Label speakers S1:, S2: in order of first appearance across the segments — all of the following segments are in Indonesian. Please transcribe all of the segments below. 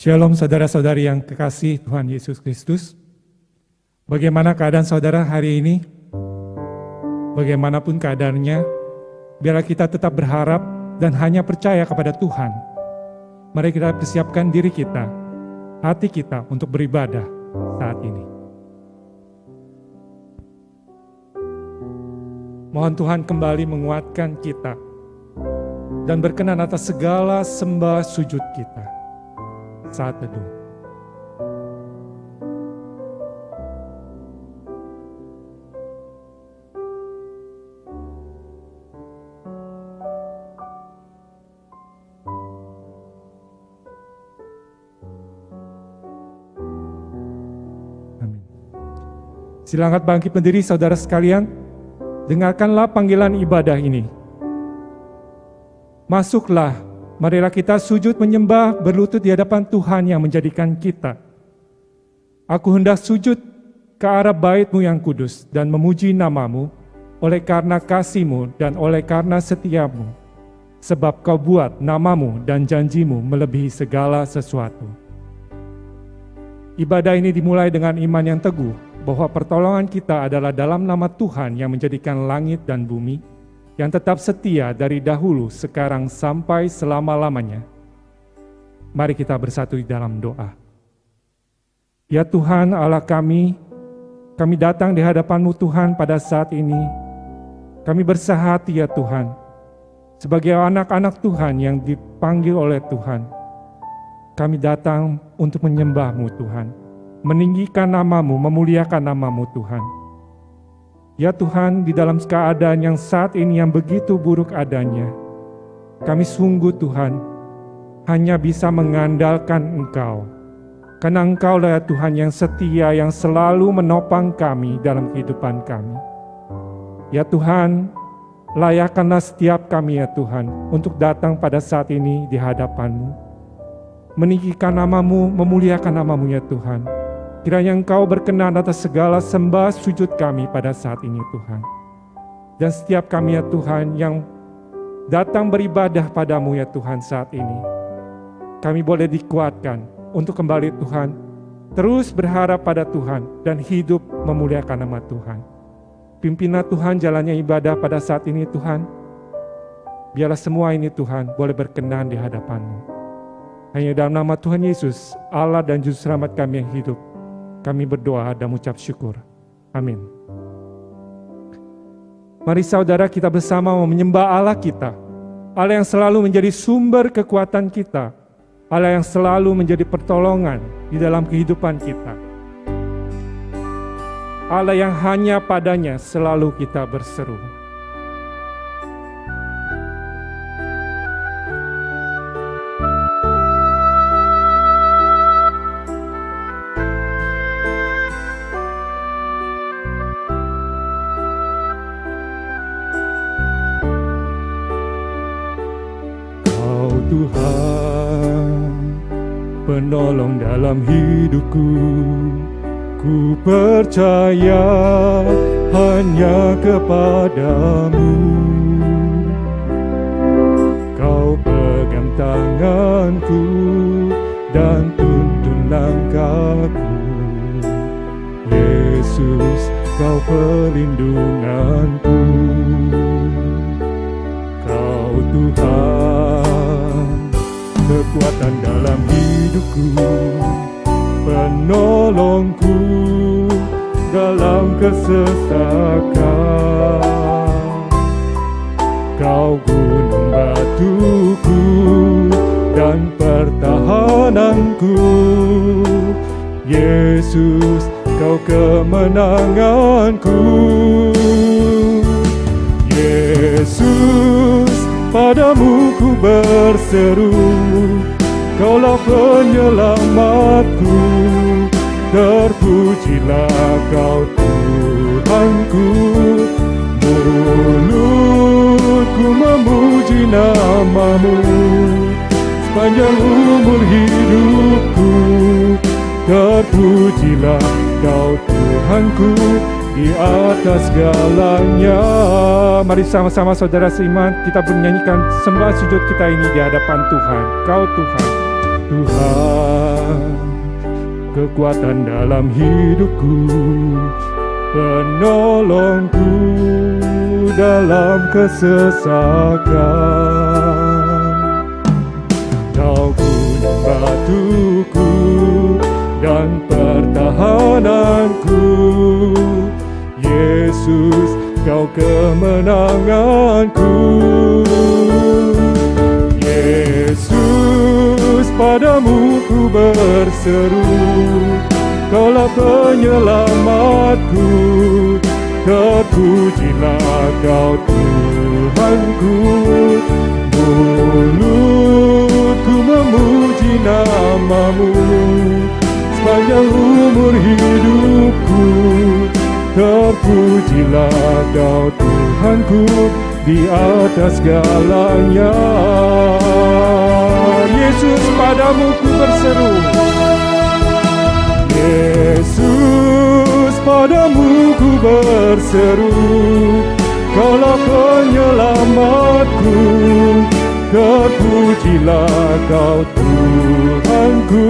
S1: Shalom saudara-saudari yang kekasih Tuhan Yesus Kristus. Bagaimana keadaan saudara hari ini? Bagaimanapun keadaannya, biarlah kita tetap berharap dan hanya percaya kepada Tuhan. Mari kita persiapkan diri kita, hati kita untuk beribadah saat ini. Mohon Tuhan kembali menguatkan kita dan berkenan atas segala sembah sujud kita saat teduh. Amin. Silakan bangkit berdiri saudara sekalian, dengarkanlah panggilan ibadah ini. Masuklah, marilah kita sujud menyembah berlutut di hadapan Tuhan yang menjadikan kita. Aku hendak sujud ke arah bait-Mu yang kudus dan memuji nama-Mu oleh karena kasih-Mu dan oleh karena setia-Mu. Sebab Kau buat nama-Mu dan janji-Mu melebihi segala sesuatu. Ibadah ini dimulai dengan iman yang teguh bahwa pertolongan kita adalah dalam nama Tuhan yang menjadikan langit dan bumi, yang tetap setia dari dahulu, sekarang, sampai selama-lamanya. Mari kita bersatu di dalam doa. Ya Tuhan Allah kami datang di hadapan-Mu Tuhan pada saat ini. Kami bersahati ya Tuhan, sebagai anak-anak Tuhan yang dipanggil oleh Tuhan. Kami datang untuk menyembah-Mu Tuhan, meninggikan nama-Mu, memuliakan nama-Mu Tuhan. Ya Tuhan, di dalam keadaan yang saat ini yang begitu buruk adanya, kami sungguh Tuhan hanya bisa mengandalkan Engkau. Karena Engkau lah ya Tuhan yang setia, yang selalu menopang kami dalam kehidupan kami. Ya Tuhan, layakkanlah setiap kami ya Tuhan untuk datang pada saat ini di hadapan-Mu, meninggikan nama-Mu, memuliakan nama-Mu ya Tuhan. Kiranya Engkau berkenan atas segala sembah sujud kami pada saat ini Tuhan. Dan setiap kami ya Tuhan yang datang beribadah padamu ya Tuhan saat ini, kami boleh dikuatkan untuk kembali Tuhan, terus berharap pada Tuhan dan hidup memuliakan nama Tuhan. Pimpinlah Tuhan jalannya ibadah pada saat ini Tuhan. Biarlah semua ini Tuhan boleh berkenan di hadapan-Mu. Hanya dalam nama Tuhan Yesus, Allah dan Juru Selamat kami yang hidup, kami berdoa dan mengucap syukur. Amin. Mari saudara kita bersama menyembah Allah kita. Allah yang selalu menjadi sumber kekuatan kita. Allah yang selalu menjadi pertolongan di dalam kehidupan kita. Allah yang hanya padanya selalu kita berseru. Tuhan, penolong dalam hidupku, ku percaya hanya kepadamu. Kau pegang tanganku dan tuntun langkahku. Yesus, Kau perlindunganku. Kau Tuhan, kekuatan dalam hidupku, penolongku dalam kesesakan. Kau gunung batuku dan pertahananku. Yesus, Kau kemenanganku. Yesus, padamu ku berseru, Kaulah penyelamatku. Terpujilah Kau Tuhanku. Mulutku memuji nama-Mu sepanjang umur hidupku. Terpujilah Kau Tuhanku di atas segalanya. Mari sama-sama saudara seiman kita menyanyikan sembah sujud kita ini di hadapan Tuhan. Kau Tuhan. Tuhan, kekuatan dalam hidupku, penolongku dalam kesesakan. Kau gunung batuku dan pertahananku, Yesus, Kau kemenanganku. Yesus, padamu ku berseru, Kaulah penyelamatku. Terpujilah Kau Tuhanku. Mulutku memuji nama-Mu sepanjang umur hidupku. Terpujilah Kau Tuhanku di atas segalanya. Yesus, padamu ku berseru. Yesus, padamu ku berseru, Kaulah penyelamatku. Terpujilah Kau Tuhanku.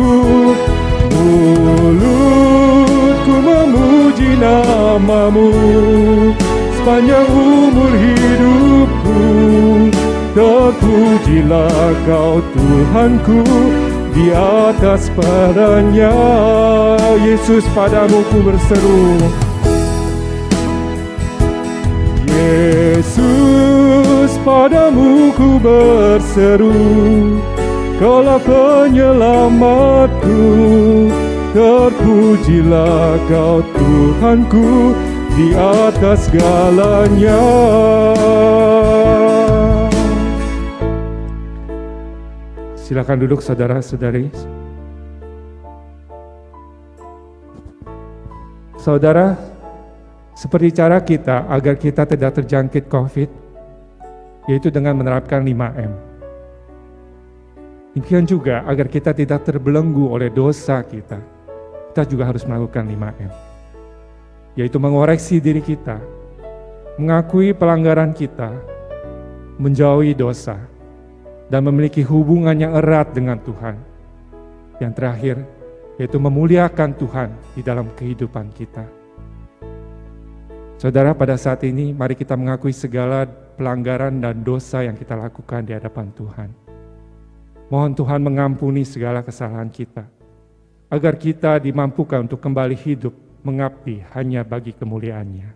S1: Mulutku memuji nama-Mu sepanjang umur hidupku. Terpujilah Kau Tuhanku di atas padanya. Yesus, padamu ku berseru. Yesus, padamu ku berseru, Kaulah penyelamatku. Terpujilah Kau Tuhanku di atas segalanya. Silakan duduk saudara-saudari. Saudara, seperti cara kita agar kita tidak terjangkit COVID, yaitu dengan menerapkan 5M. Demikian juga agar kita tidak terbelenggu oleh dosa kita juga harus melakukan 5M. Yaitu mengoreksi diri kita, mengakui pelanggaran kita, menjauhi dosa, dan memiliki hubungan yang erat dengan Tuhan. Yang terakhir, yaitu memuliakan Tuhan di dalam kehidupan kita. Saudara, pada saat ini mari kita mengakui segala pelanggaran dan dosa yang kita lakukan di hadapan Tuhan. Mohon Tuhan mengampuni segala kesalahan kita, agar kita dimampukan untuk kembali hidup mengabdi hanya bagi kemuliaan-Nya.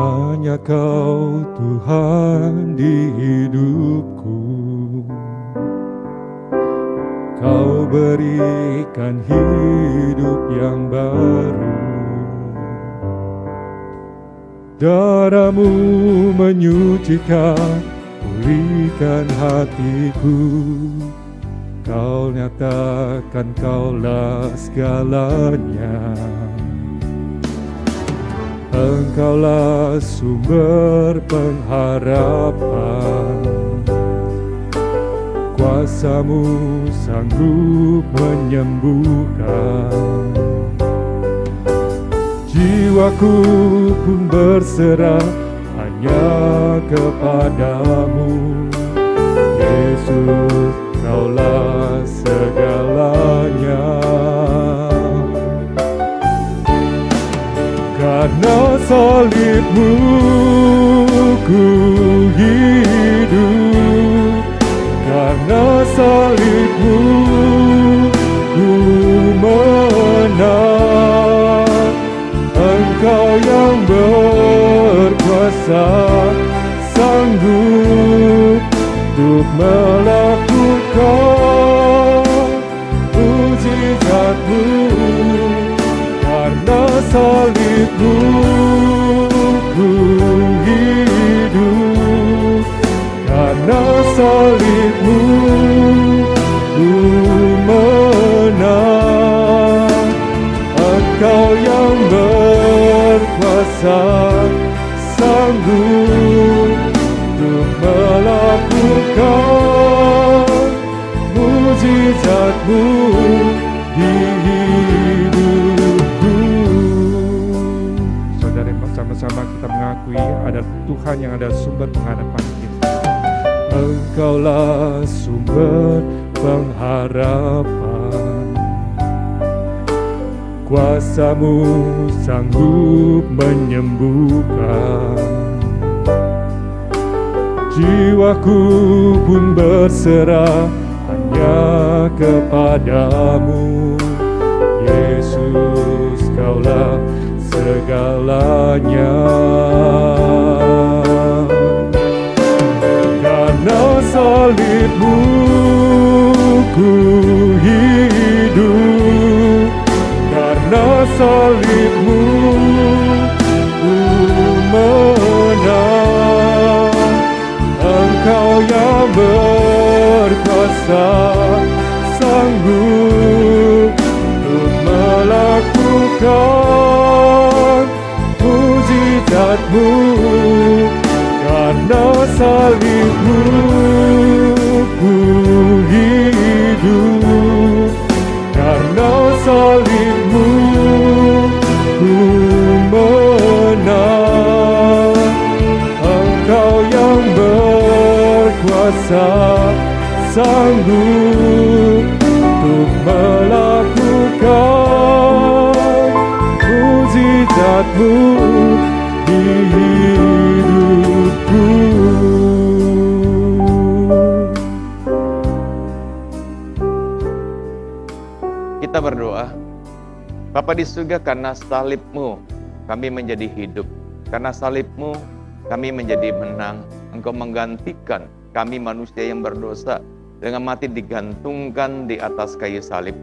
S1: Hanya Kau Tuhan di hidupku, Kau berikan hidup yang baru. Darah-Mu menyucikan, pulihkan hatiku. Kau nyatakan Kaulah segalanya. Engkaulah sumber pengharapan, kuasa-Mu sanggup menyembuhkan. Jiwaku pun berserah hanya kepadamu. Yesus, Kaulah segalanya. Karena salib-Mu ku hidup, karena salib-Mu ku menang. Engkau yang berkuasa sanggup untuk melakukan mujizat-Mu. Karena salib-Mu ku hidup, karena salib-Mu ku menang. salib-Mu di hidupku. Saudara, sama-sama kita mengakui ada Tuhan yang ada sumber pengharapan kita. Engkaulah sumber pengharapan, kuasa-Mu sanggup menyembuhkan. Jiwaku pun berserah hanya kepadamu, Yesus, Kaulah segalanya. Karena salib-Mu ku hidup, karena salib-Mu ku menang. Engkau yang berkuasa, sanggup untuk melakukan mujizat-Mu. Karena salib-Mu ku hidup, karena salib-Mu ku menang. Engkau yang berkuasa, sanggup untuk melakukan mujizat-Mu di hidupku.
S2: Kita berdoa. Bapa di surga, karena salib-Mu kami menjadi hidup, karena salib-Mu kami menjadi menang. Engkau menggantikan kami manusia yang berdosa dengan mati digantungkan di atas kayu salib.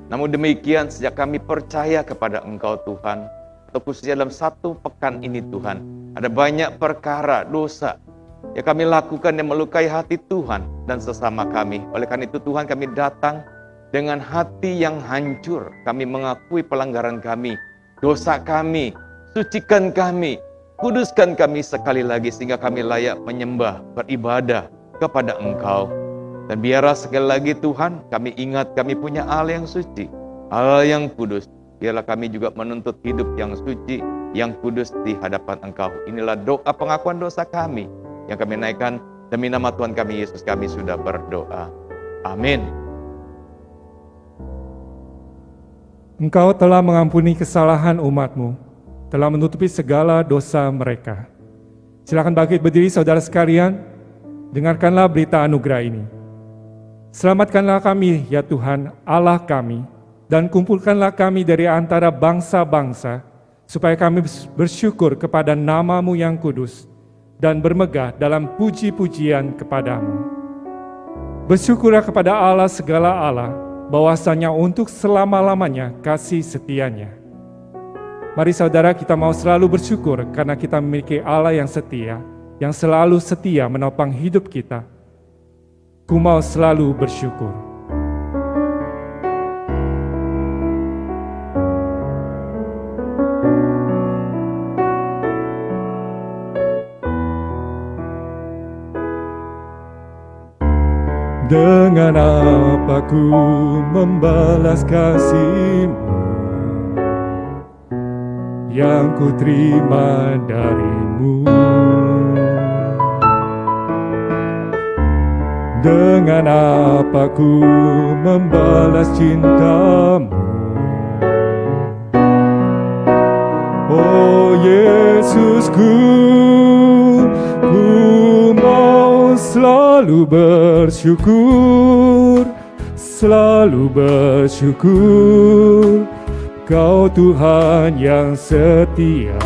S2: Namun demikian, sejak kami percaya kepada Engkau Tuhan, atau khususnya dalam 1 pekan ini Tuhan, ada banyak perkara dosa yang kami lakukan yang melukai hati Tuhan dan sesama kami. Oleh karena itu Tuhan, kami datang dengan hati yang hancur. Kami mengakui pelanggaran kami, dosa kami, sucikan kami, kuduskan kami sekali lagi sehingga kami layak menyembah, beribadah kepada Engkau. Dan biarlah sekali lagi Tuhan, kami ingat kami punya Allah yang suci, Allah yang kudus. Biarlah kami juga menuntut hidup yang suci, yang kudus di hadapan Engkau. Inilah doa pengakuan dosa kami yang kami naikkan demi nama Tuhan kami Yesus, kami sudah berdoa. Amin.
S1: Engkau telah mengampuni kesalahan umat-Mu, telah menutupi segala dosa mereka. Silakan bangkit berdiri saudara sekalian, dengarkanlah berita anugerah ini. Selamatkanlah kami ya Tuhan Allah kami, dan kumpulkanlah kami dari antara bangsa-bangsa, supaya kami bersyukur kepada nama-Mu yang kudus, dan bermegah dalam puji-pujian kepadamu. Bersyukurlah kepada Allah segala Allah, bahwasanya untuk selama-lamanya kasih setianya. Mari saudara, kita mau selalu bersyukur karena kita memiliki Allah yang setia, yang selalu setia menopang hidup kita. Ku mau selalu bersyukur. Dengan apa ku membalas kasih-Mu yang ku terima dari-Mu? Dengan apa ku membalas cinta-Mu? Oh Yesusku, ku mau selalu bersyukur, selalu bersyukur. Kau Tuhan yang setia,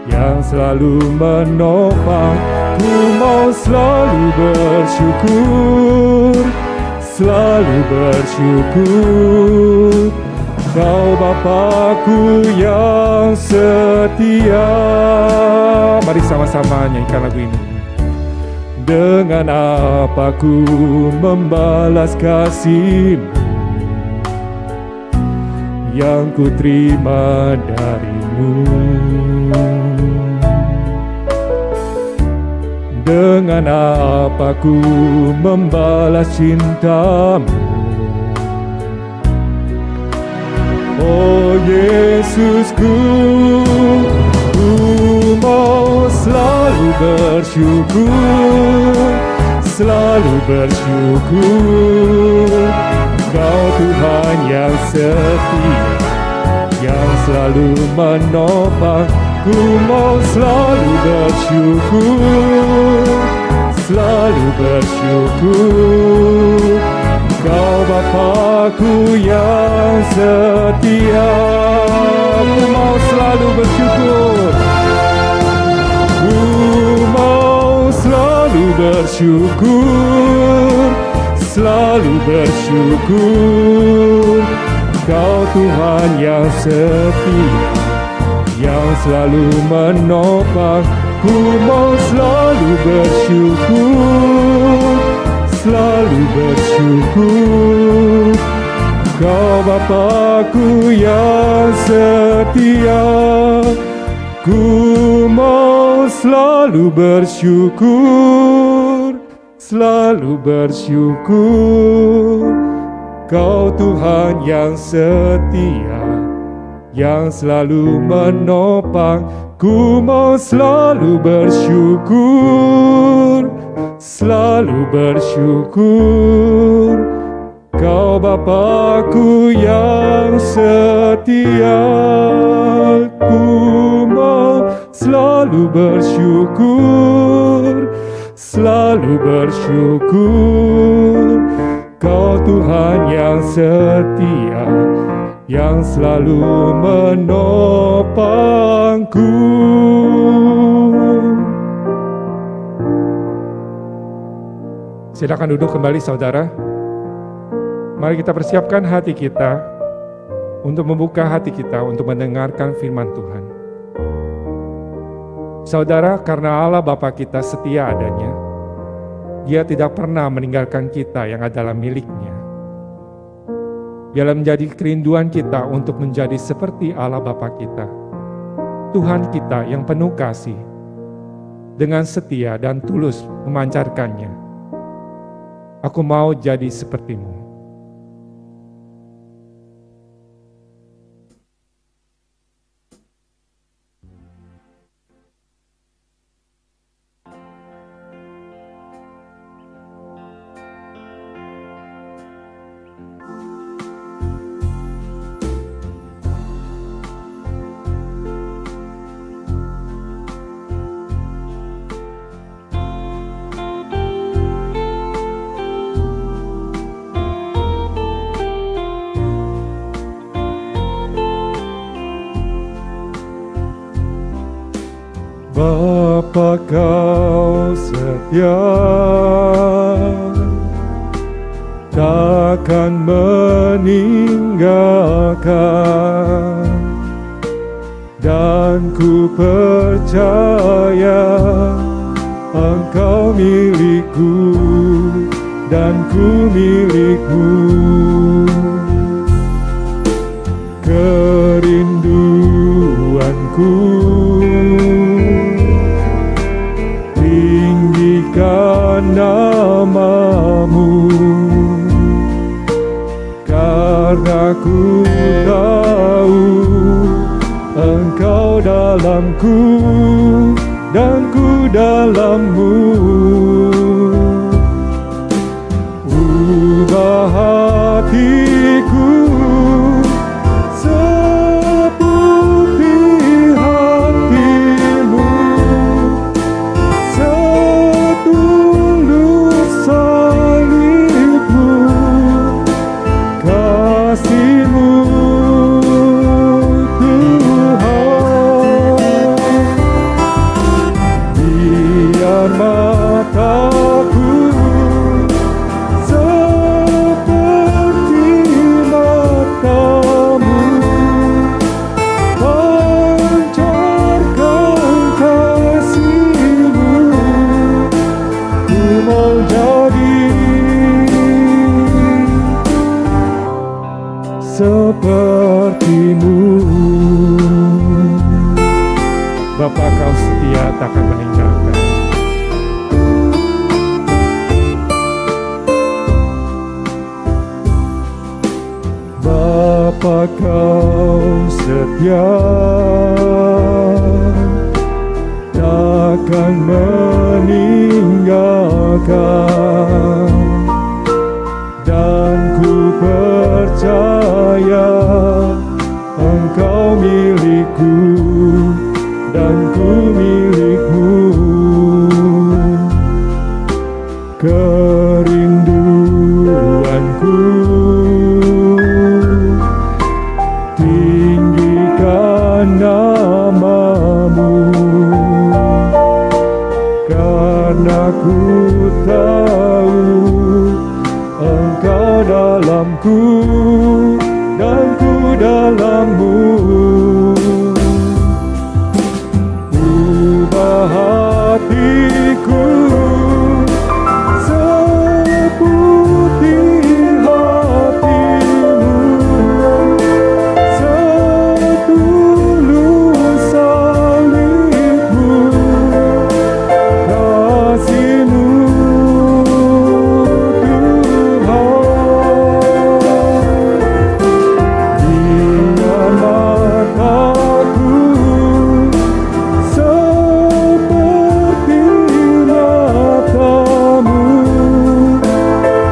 S1: yang selalu menopang. Ku mau selalu bersyukur, selalu bersyukur. Kau Bapa-Ku yang setia. Mari sama-sama nyanyikan lagu ini. Dengan apa ku membalas kasih-Mu yang ku terima dari-Mu? Dengan apa ku membalas cinta-Mu Oh Yesusku, ku mau selalu bersyukur, selalu bersyukur. Engkau Tuhan yang setia, yang selalu menopang. Ku mau selalu bersyukur, selalu bersyukur. Engkau Bapa-Ku yang setia. Ku mau selalu bersyukur, ku mau selalu bersyukur, selalu bersyukur. Engkau Tuhan yang setia, yang selalu menopang. Ku mau selalu bersyukur, selalu bersyukur. Kau Bapa-Ku yang setia. Ku mau selalu bersyukur, selalu bersyukur. Kau Tuhan yang setia, yang selalu menopang. Ku mau selalu bersyukur, selalu bersyukur. Kau Bapa-Ku yang setia. Ku mau selalu bersyukur, selalu bersyukur. Kau Tuhan yang setia, yang selalu menopangku. Silakan duduk kembali saudara. Mari kita persiapkan hati kita untuk membuka hati kita untuk mendengarkan firman Tuhan. Saudara, karena Allah Bapa kita setia adanya, Dia tidak pernah meninggalkan kita yang adalah miliknya. Biarlah menjadi kerinduan kita untuk menjadi seperti Allah Bapa kita, Tuhan kita yang penuh kasih, dengan setia dan tulus memancarkannya. Aku mau jadi sepertimu. Bapa Kau setia, takkan meninggalkan, dan ku percaya Engkau milikku dan ku milikmu. Kerinduanku tinggikan namamu, karena ku tahu Engkau dalamku dan ku dalammu. Ubah hatiku seperti hatimu, setulus salibmu, kasihmu Tuhan. Biar mataku seperti matamu, pancarkan kasihmu. Ku mau jadi sepertimu. Bapa Kau setia, takkan meninggalkan. Bapa Kau yang takkan meninggalkan, dan ku percaya Engkau milikku dan ku milikmu. Kerinduanku tinggikan namamu, karena ku tahu Engkau dalamku dan ku dalammu. Ubah hatiku seputih hatimu, setulus salibmu, kasihmu Tuhan. Biar mataku seperti matamu,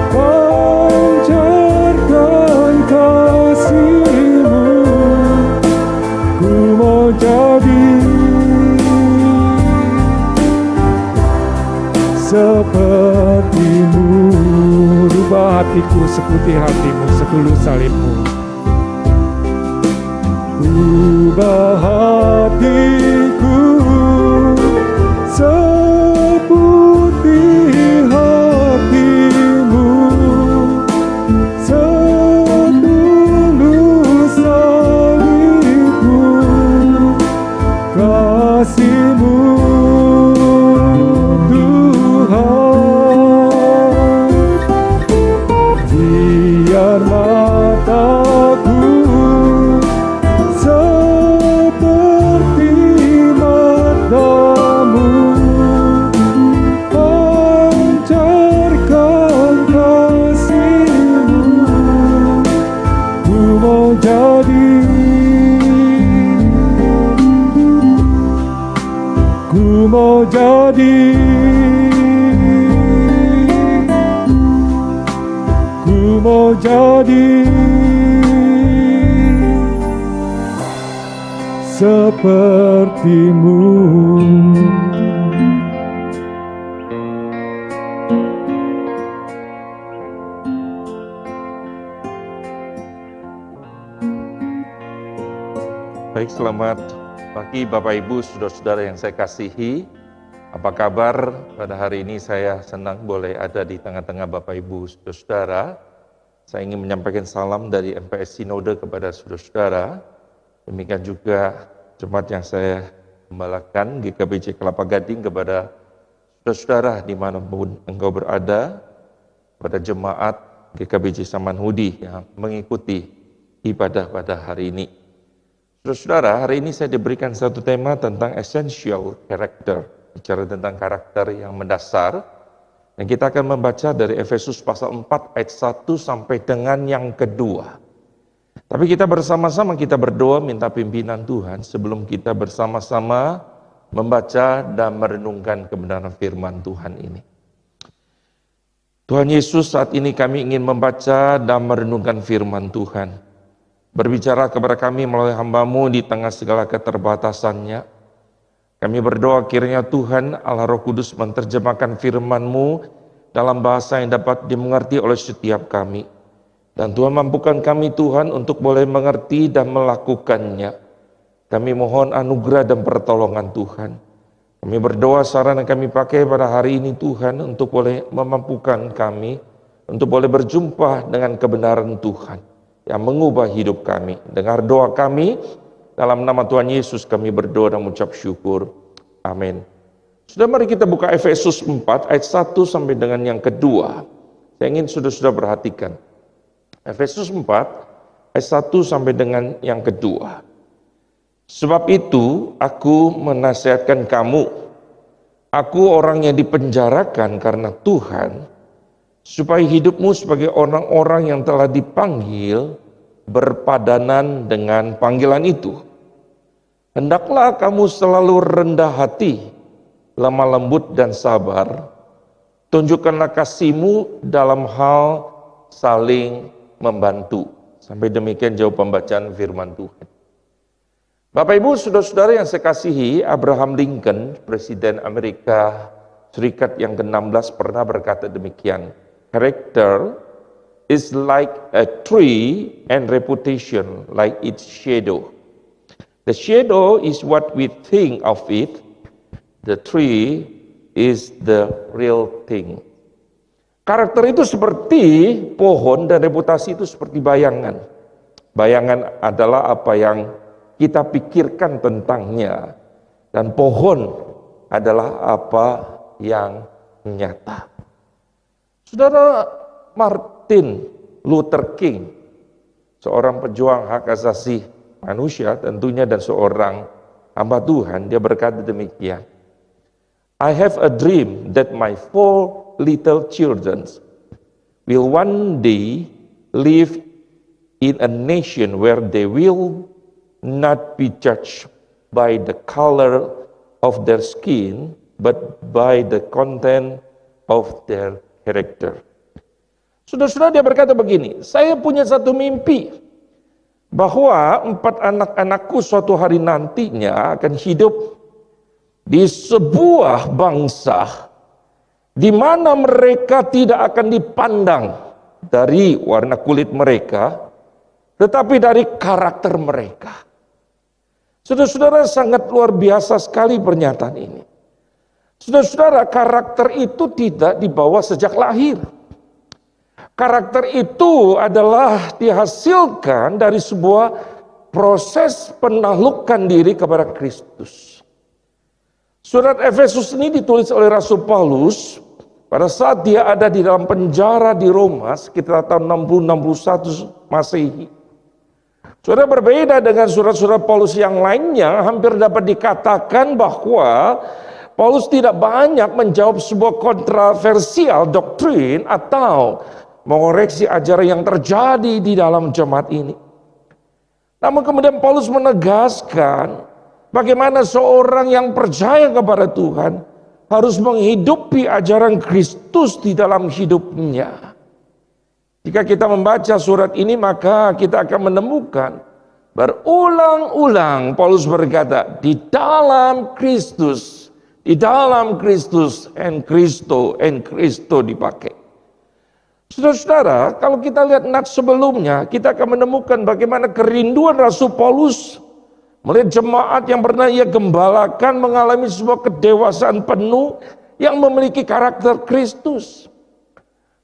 S1: pancarkan kasihmu. Ku mau jadi sepertimu. Rubah hatiku seputih hatimu, setulus salibmu. Ubah hatiku seputih hatimu, setulus salibmu, kasihmu Tuhan. Biar mataku seperti matamu, pancarkan kasihmu. Ku mau jadi, ku mau jadi, ku mau jadi sepertimu.
S3: Baik, selamat pagi Bapak Ibu, saudara-saudara yang saya kasihi. Apa kabar pada hari ini? Saya senang boleh ada di tengah-tengah Bapak Ibu, saudara-saudara. Saya ingin menyampaikan salam dari MPS Sinode kepada saudara-saudara. Demikian juga jemaat yang saya gembalakan, GKBJ Kelapa Gading, kepada saudara-saudara dimanapun engkau berada, pada jemaat GKBJ Samanhudi yang mengikuti ibadah pada hari ini. Saudara-saudara, hari ini saya diberikan satu tema tentang essential character, bicara tentang karakter yang mendasar. Dan kita akan membaca dari Efesus pasal 4 ayat 1 sampai dengan yang kedua. Tapi kita bersama-sama kita berdoa minta pimpinan Tuhan sebelum kita bersama-sama membaca dan merenungkan kebenaran firman Tuhan ini. Tuhan Yesus, saat ini kami ingin membaca dan merenungkan firman Tuhan. Berbicara kepada kami melalui hamba-Mu di tengah segala keterbatasannya. Kami berdoa kiranya Tuhan Allah Roh Kudus menerjemahkan firman-Mu dalam bahasa yang dapat dimengerti oleh setiap kami. Dan Tuhan mampukan kami Tuhan untuk boleh mengerti dan melakukannya. Kami mohon anugerah dan pertolongan Tuhan. Kami berdoa saran yang kami pakai pada hari ini Tuhan untuk boleh memampukan kami, untuk boleh berjumpa dengan kebenaran Tuhan yang mengubah hidup kami. Dengar doa kami, dalam nama Tuhan Yesus kami berdoa dan mengucap syukur. Amin. Sudah, mari kita buka Efesus 4 ayat 1 sampai dengan yang kedua. Saya ingin sudah perhatikan. Efesus 4 ayat 1 sampai dengan yang kedua. Sebab itu aku menasihatkan kamu, aku orang yang dipenjarakan karena Tuhan, supaya hidupmu sebagai orang-orang yang telah dipanggil berpadanan dengan panggilan itu. Hendaklah kamu selalu rendah hati, lemah lembut dan sabar. Tunjukkanlah kasihmu dalam hal saling membantu. Sampai demikian jauh pembacaan firman Tuhan. Bapak Ibu, saudara-saudara yang saya kasihi, Abraham Lincoln, Presiden Amerika Serikat yang ke-16 pernah berkata demikian. Character is like a tree and reputation like its shadow. The shadow is what we think of it. The tree is the real thing. Karakter itu seperti pohon dan reputasi itu seperti bayangan. Bayangan adalah apa yang kita pikirkan tentangnya. Dan pohon adalah apa yang nyata. Saudara Martin Luther King, seorang pejuang hak asasi manusia tentunya dan seorang hamba Tuhan, dia berkata demikian. I have a dream that my 4 little children will one day live in a nation where they will not be judged by the color of their skin, but by the content of their character. Saudara-saudara, dia berkata begini, saya punya satu mimpi, bahwa 4 anak-anakku suatu hari nantinya akan hidup di sebuah bangsa di mana mereka tidak akan dipandang dari warna kulit mereka, tetapi dari karakter mereka. Saudara-saudara, sangat luar biasa sekali pernyataan ini. Saudara-saudara, karakter itu tidak dibawa sejak lahir. Karakter itu adalah dihasilkan dari sebuah proses penaklukan diri kepada Kristus. Surat Efesus ini ditulis oleh Rasul Paulus pada saat dia ada di dalam penjara di Roma sekitar tahun 60-61 Masehi. Saudara, berbeda dengan surat-surat Paulus yang lainnya, hampir dapat dikatakan bahwa Paulus tidak banyak menjawab sebuah kontroversial doktrin atau mengoreksi ajaran yang terjadi di dalam jemaat ini. Namun kemudian Paulus menegaskan bagaimana seorang yang percaya kepada Tuhan harus menghidupi ajaran Kristus di dalam hidupnya. Jika kita membaca surat ini, maka kita akan menemukan berulang-ulang Paulus berkata, di dalam Kristus, and Kristo dipakai. Saudara-saudara, kalau kita lihat nats sebelumnya, kita akan menemukan bagaimana kerinduan Rasul Paulus melihat jemaat yang pernah ia gembalakan mengalami sebuah kedewasaan penuh yang memiliki karakter Kristus.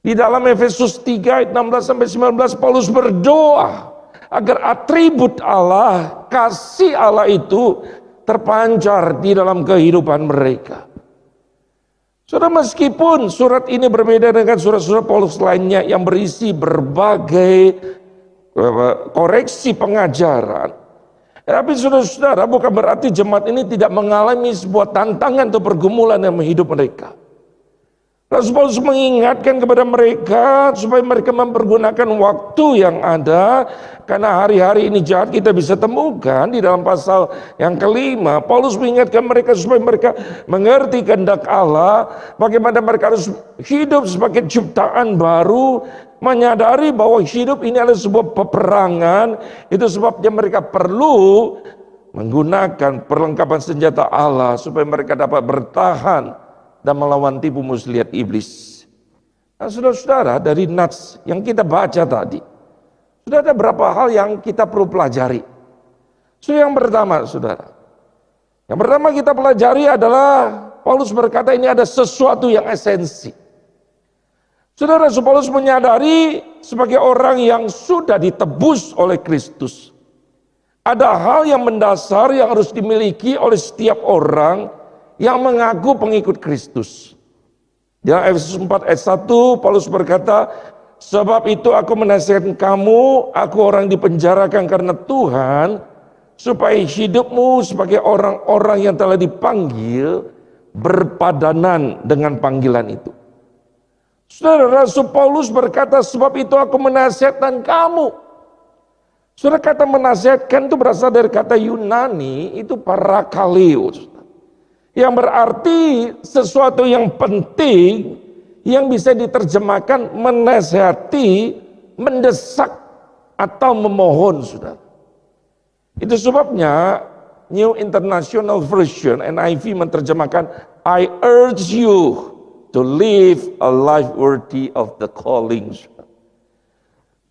S3: Di dalam Efesus 3 ayat 16-19 Paulus berdoa agar atribut Allah, kasih Allah itu terpancar di dalam kehidupan mereka. Saudara, meskipun surat ini berbeda dengan surat-surat Paulus lainnya yang berisi berbagai koreksi pengajaran, tapi saudara-saudara, bukan berarti jemaat ini tidak mengalami sebuah tantangan atau pergumulan dalam hidup mereka. Rasul Paulus mengingatkan kepada mereka supaya mereka mempergunakan waktu yang ada, karena hari-hari ini jahat kita bisa temukan di dalam pasal yang kelima. Paulus mengingatkan mereka supaya mereka mengerti kehendak Allah, bagaimana mereka harus hidup sebagai ciptaan baru, menyadari bahwa hidup ini adalah sebuah peperangan. Itu sebabnya mereka perlu menggunakan perlengkapan senjata Allah supaya mereka dapat bertahan dan melawan tipu muslihat iblis. Nah, saudara-saudara, dari nats yang kita baca tadi, sudah ada beberapa hal yang kita perlu pelajari. So, yang pertama, saudara, yang pertama kita pelajari adalah Paulus berkata ini ada sesuatu yang esensi. Saudara, Rasul Paulus menyadari sebagai orang yang sudah ditebus oleh Kristus, ada hal yang mendasar yang harus dimiliki oleh setiap orang yang mengaku pengikut Kristus. Dalam Efesus 4 ayat 1 Paulus berkata, sebab itu aku menasihatkan kamu, aku orang dipenjarakan karena Tuhan, supaya hidupmu sebagai orang-orang yang telah dipanggil berpadanan dengan panggilan itu. Saudara, Rasul Paulus berkata, sebab itu aku menasihatkan kamu. Saudara, kata menasihatkan itu berasal dari kata Yunani, itu parakaleo. Yang berarti sesuatu yang penting, yang bisa diterjemahkan menasihati, mendesak, atau memohon, saudara. Itu sebabnya New International Version, NIV menerjemahkan, I urge you to live a life worthy of the calling.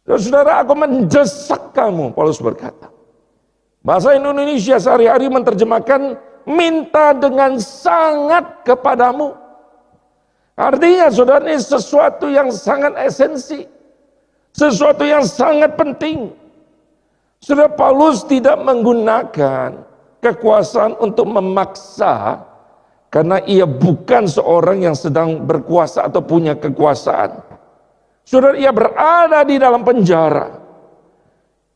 S3: Saudara, aku mendesak kamu, Paulus berkata. Bahasa Indonesia sehari-hari menerjemahkan, minta dengan sangat kepadamu. Artinya, saudara, ini sesuatu yang sangat esensi. Sesuatu yang sangat penting. Saudara, Paulus tidak menggunakan kekuasaan untuk memaksa, karena ia bukan seorang yang sedang berkuasa atau punya kekuasaan. Saudara, ia berada di dalam penjara.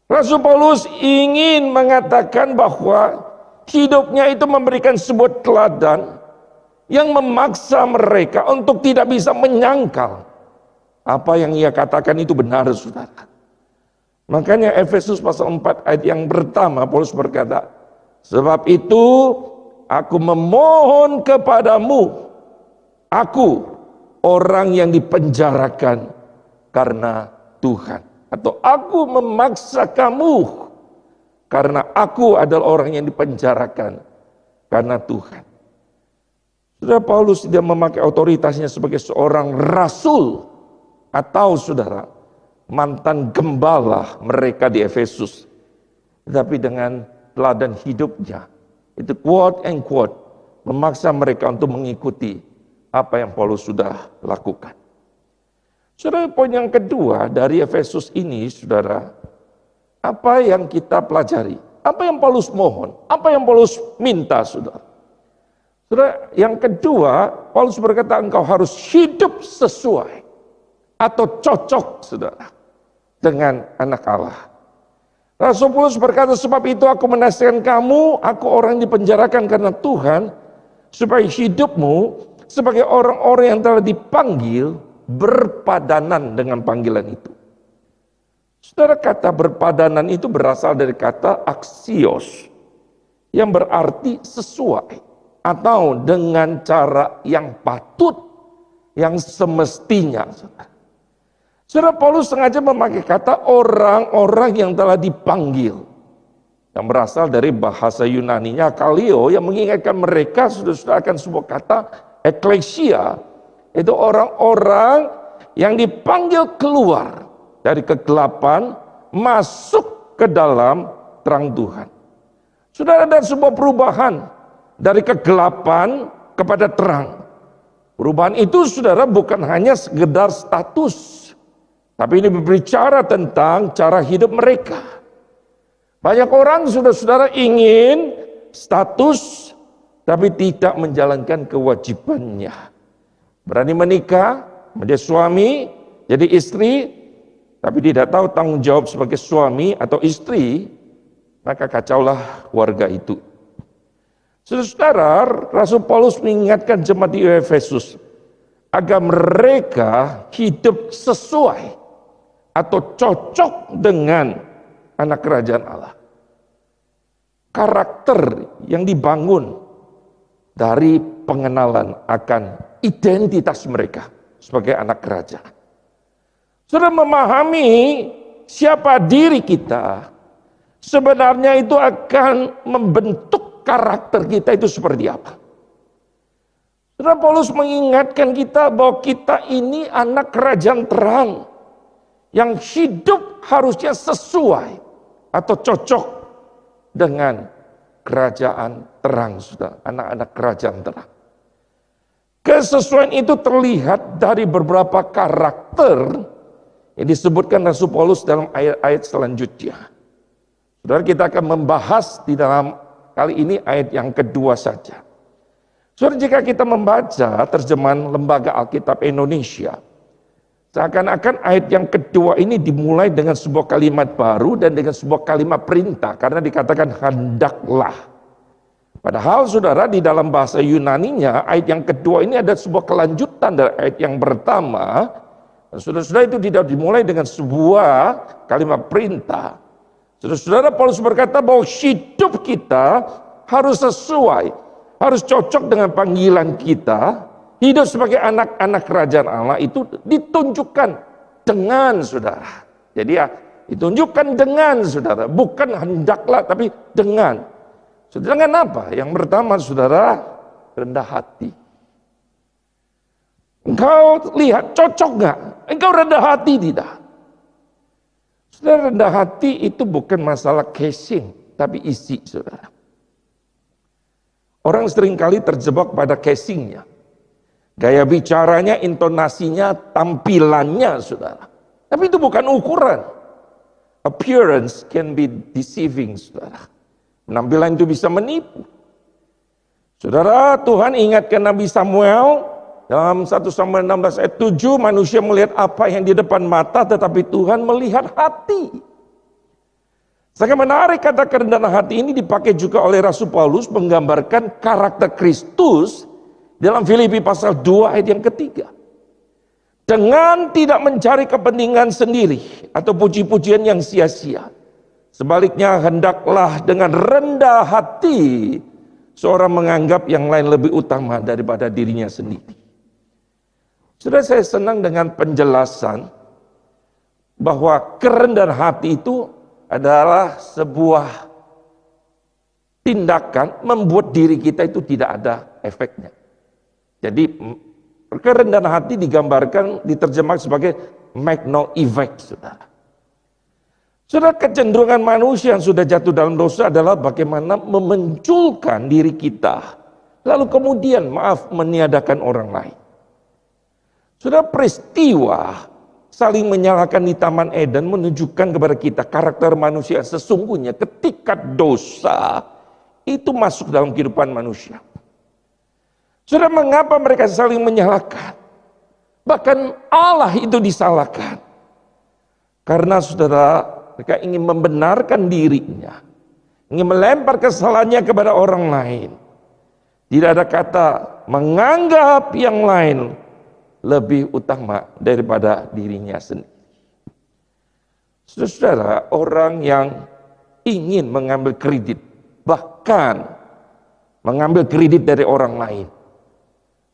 S3: Rasul Paulus ingin mengatakan bahwa hidupnya itu memberikan sebuah teladan yang memaksa mereka untuk tidak bisa menyangkal apa yang ia katakan itu benar, saudara. Makanya Efesus pasal 4 ayat yang pertama Paulus berkata, sebab itu aku memohon kepadamu, aku orang yang dipenjarakan karena Tuhan. Atau aku memaksa kamu karena aku adalah orang yang dipenjarakan karena Tuhan. Saudara, Paulus tidak memakai otoritasnya sebagai seorang rasul atau saudara mantan gembala mereka di Efesus. Tetapi dengan teladan hidupnya, itu quote and quote, memaksa mereka untuk mengikuti apa yang Paulus sudah lakukan. Saudara, poin yang kedua dari Efesus ini, saudara, apa yang kita pelajari? Apa yang Paulus mohon? Apa yang Paulus minta, saudara? Saudara, yang kedua, Paulus berkata engkau harus hidup sesuai atau cocok, saudara, dengan anak Allah. Rasul Paulus berkata, sebab itu aku menasihatkan kamu, aku orang dipenjarakan karena Tuhan, supaya hidupmu sebagai orang-orang yang telah dipanggil berpadanan dengan panggilan itu. Saudara, kata berpadanan itu berasal dari kata aksios, yang berarti sesuai atau dengan cara yang patut, yang semestinya. Saudara, Paulus sengaja memakai kata orang-orang yang telah dipanggil, yang berasal dari bahasa Yunaninya kaleo, yang mengingatkan mereka sudah akan sebuah kata eklesia. Itu orang-orang yang dipanggil keluar dari kegelapan, masuk ke dalam terang Tuhan. Sudah ada sebuah perubahan dari kegelapan kepada terang. Perubahan itu, saudara, bukan hanya sekedar status, tapi ini berbicara tentang cara hidup mereka. Banyak orang, saudara-saudara, ingin status, tapi tidak menjalankan kewajibannya. Berani menikah, menjadi suami, jadi istri, tapi tidak tahu tanggung jawab sebagai suami atau istri, maka kacaulah keluarga itu. Saudara, Rasul Paulus mengingatkan jemaat di Efesus agar mereka hidup sesuai atau cocok dengan anak kerajaan Allah. Karakter yang dibangun dari pengenalan akan identitas mereka sebagai anak kerajaan. Sudah memahami siapa diri kita, sebenarnya itu akan membentuk karakter kita itu seperti apa. Saudara, Paulus mengingatkan kita bahwa kita ini anak kerajaan terang, yang hidup harusnya sesuai atau cocok dengan kerajaan terang, saudara, anak-anak kerajaan terang. Kesesuaian itu terlihat dari beberapa karakter yang disebutkan Rasul Paulus dalam ayat-ayat selanjutnya. Saudara, kita akan membahas di dalam kali ini ayat yang kedua saja. Saudara, jika kita membaca terjemahan Lembaga Alkitab Indonesia, seakan-akan ayat yang kedua ini dimulai dengan sebuah kalimat baru dan dengan sebuah kalimat perintah, karena dikatakan hendaklah. Padahal, saudara, di dalam bahasa Yunaninya, ayat yang kedua ini ada sebuah kelanjutan dari ayat yang pertama. Saudara-saudara, itu tidak dimulai dengan sebuah kalimat perintah, Saudara-saudara, Paulus berkata bahwa hidup kita harus sesuai, harus cocok dengan panggilan kita. Hidup sebagai anak-anak kerajaan Allah itu ditunjukkan dengan saudara. Jadi ya, ditunjukkan dengan saudara, bukan hendaklah tapi dengan. Saudara, dengan apa? Yang pertama saudara, rendah hati. Engkau lihat cocok gak? Engkau rendah hati tidak? Saudara, rendah hati itu bukan masalah casing, tapi isi saudara. Orang seringkali terjebak pada casingnya. Gaya bicaranya, intonasinya, tampilannya saudara. Tapi itu bukan ukuran. Appearance can be deceiving saudara. Penampilan itu bisa menipu. Saudara, Tuhan ingatkan Nabi Samuel dalam 1 Samuel 16 ayat 7, manusia melihat apa yang di depan mata, tetapi Tuhan melihat hati. Sangat menarik, kata kerendahan hati ini dipakai juga oleh Rasul Paulus menggambarkan karakter Kristus dalam Filipi pasal 2 ayat yang ketiga. Dengan tidak mencari kepentingan sendiri atau puji-pujian yang sia-sia. Sebaliknya hendaklah dengan rendah hati seorang menganggap yang lain lebih utama daripada dirinya sendiri. Sudah, saya senang dengan penjelasan bahwa kerendahan hati itu adalah sebuah tindakan membuat diri kita itu tidak ada efeknya. Jadi kerendahan hati digambarkan, diterjemahkan sebagai make no effect, saudara. Saudara, kecenderungan manusia yang sudah jatuh dalam dosa adalah bagaimana memunculkan diri kita, lalu kemudian meniadakan orang lain. Saudara, peristiwa saling menyalahkan di Taman Eden menunjukkan kepada kita karakter manusia sesungguhnya ketika dosa itu masuk dalam kehidupan manusia. Saudara, mengapa mereka saling menyalahkan? Bahkan Allah itu disalahkan. Karena saudara, mereka ingin membenarkan dirinya, ingin melempar kesalahannya kepada orang lain. Tidak ada kata menganggap yang lain lebih utama daripada dirinya sendiri. Saudara, orang yang ingin mengambil kredit, bahkan mengambil kredit dari orang lain,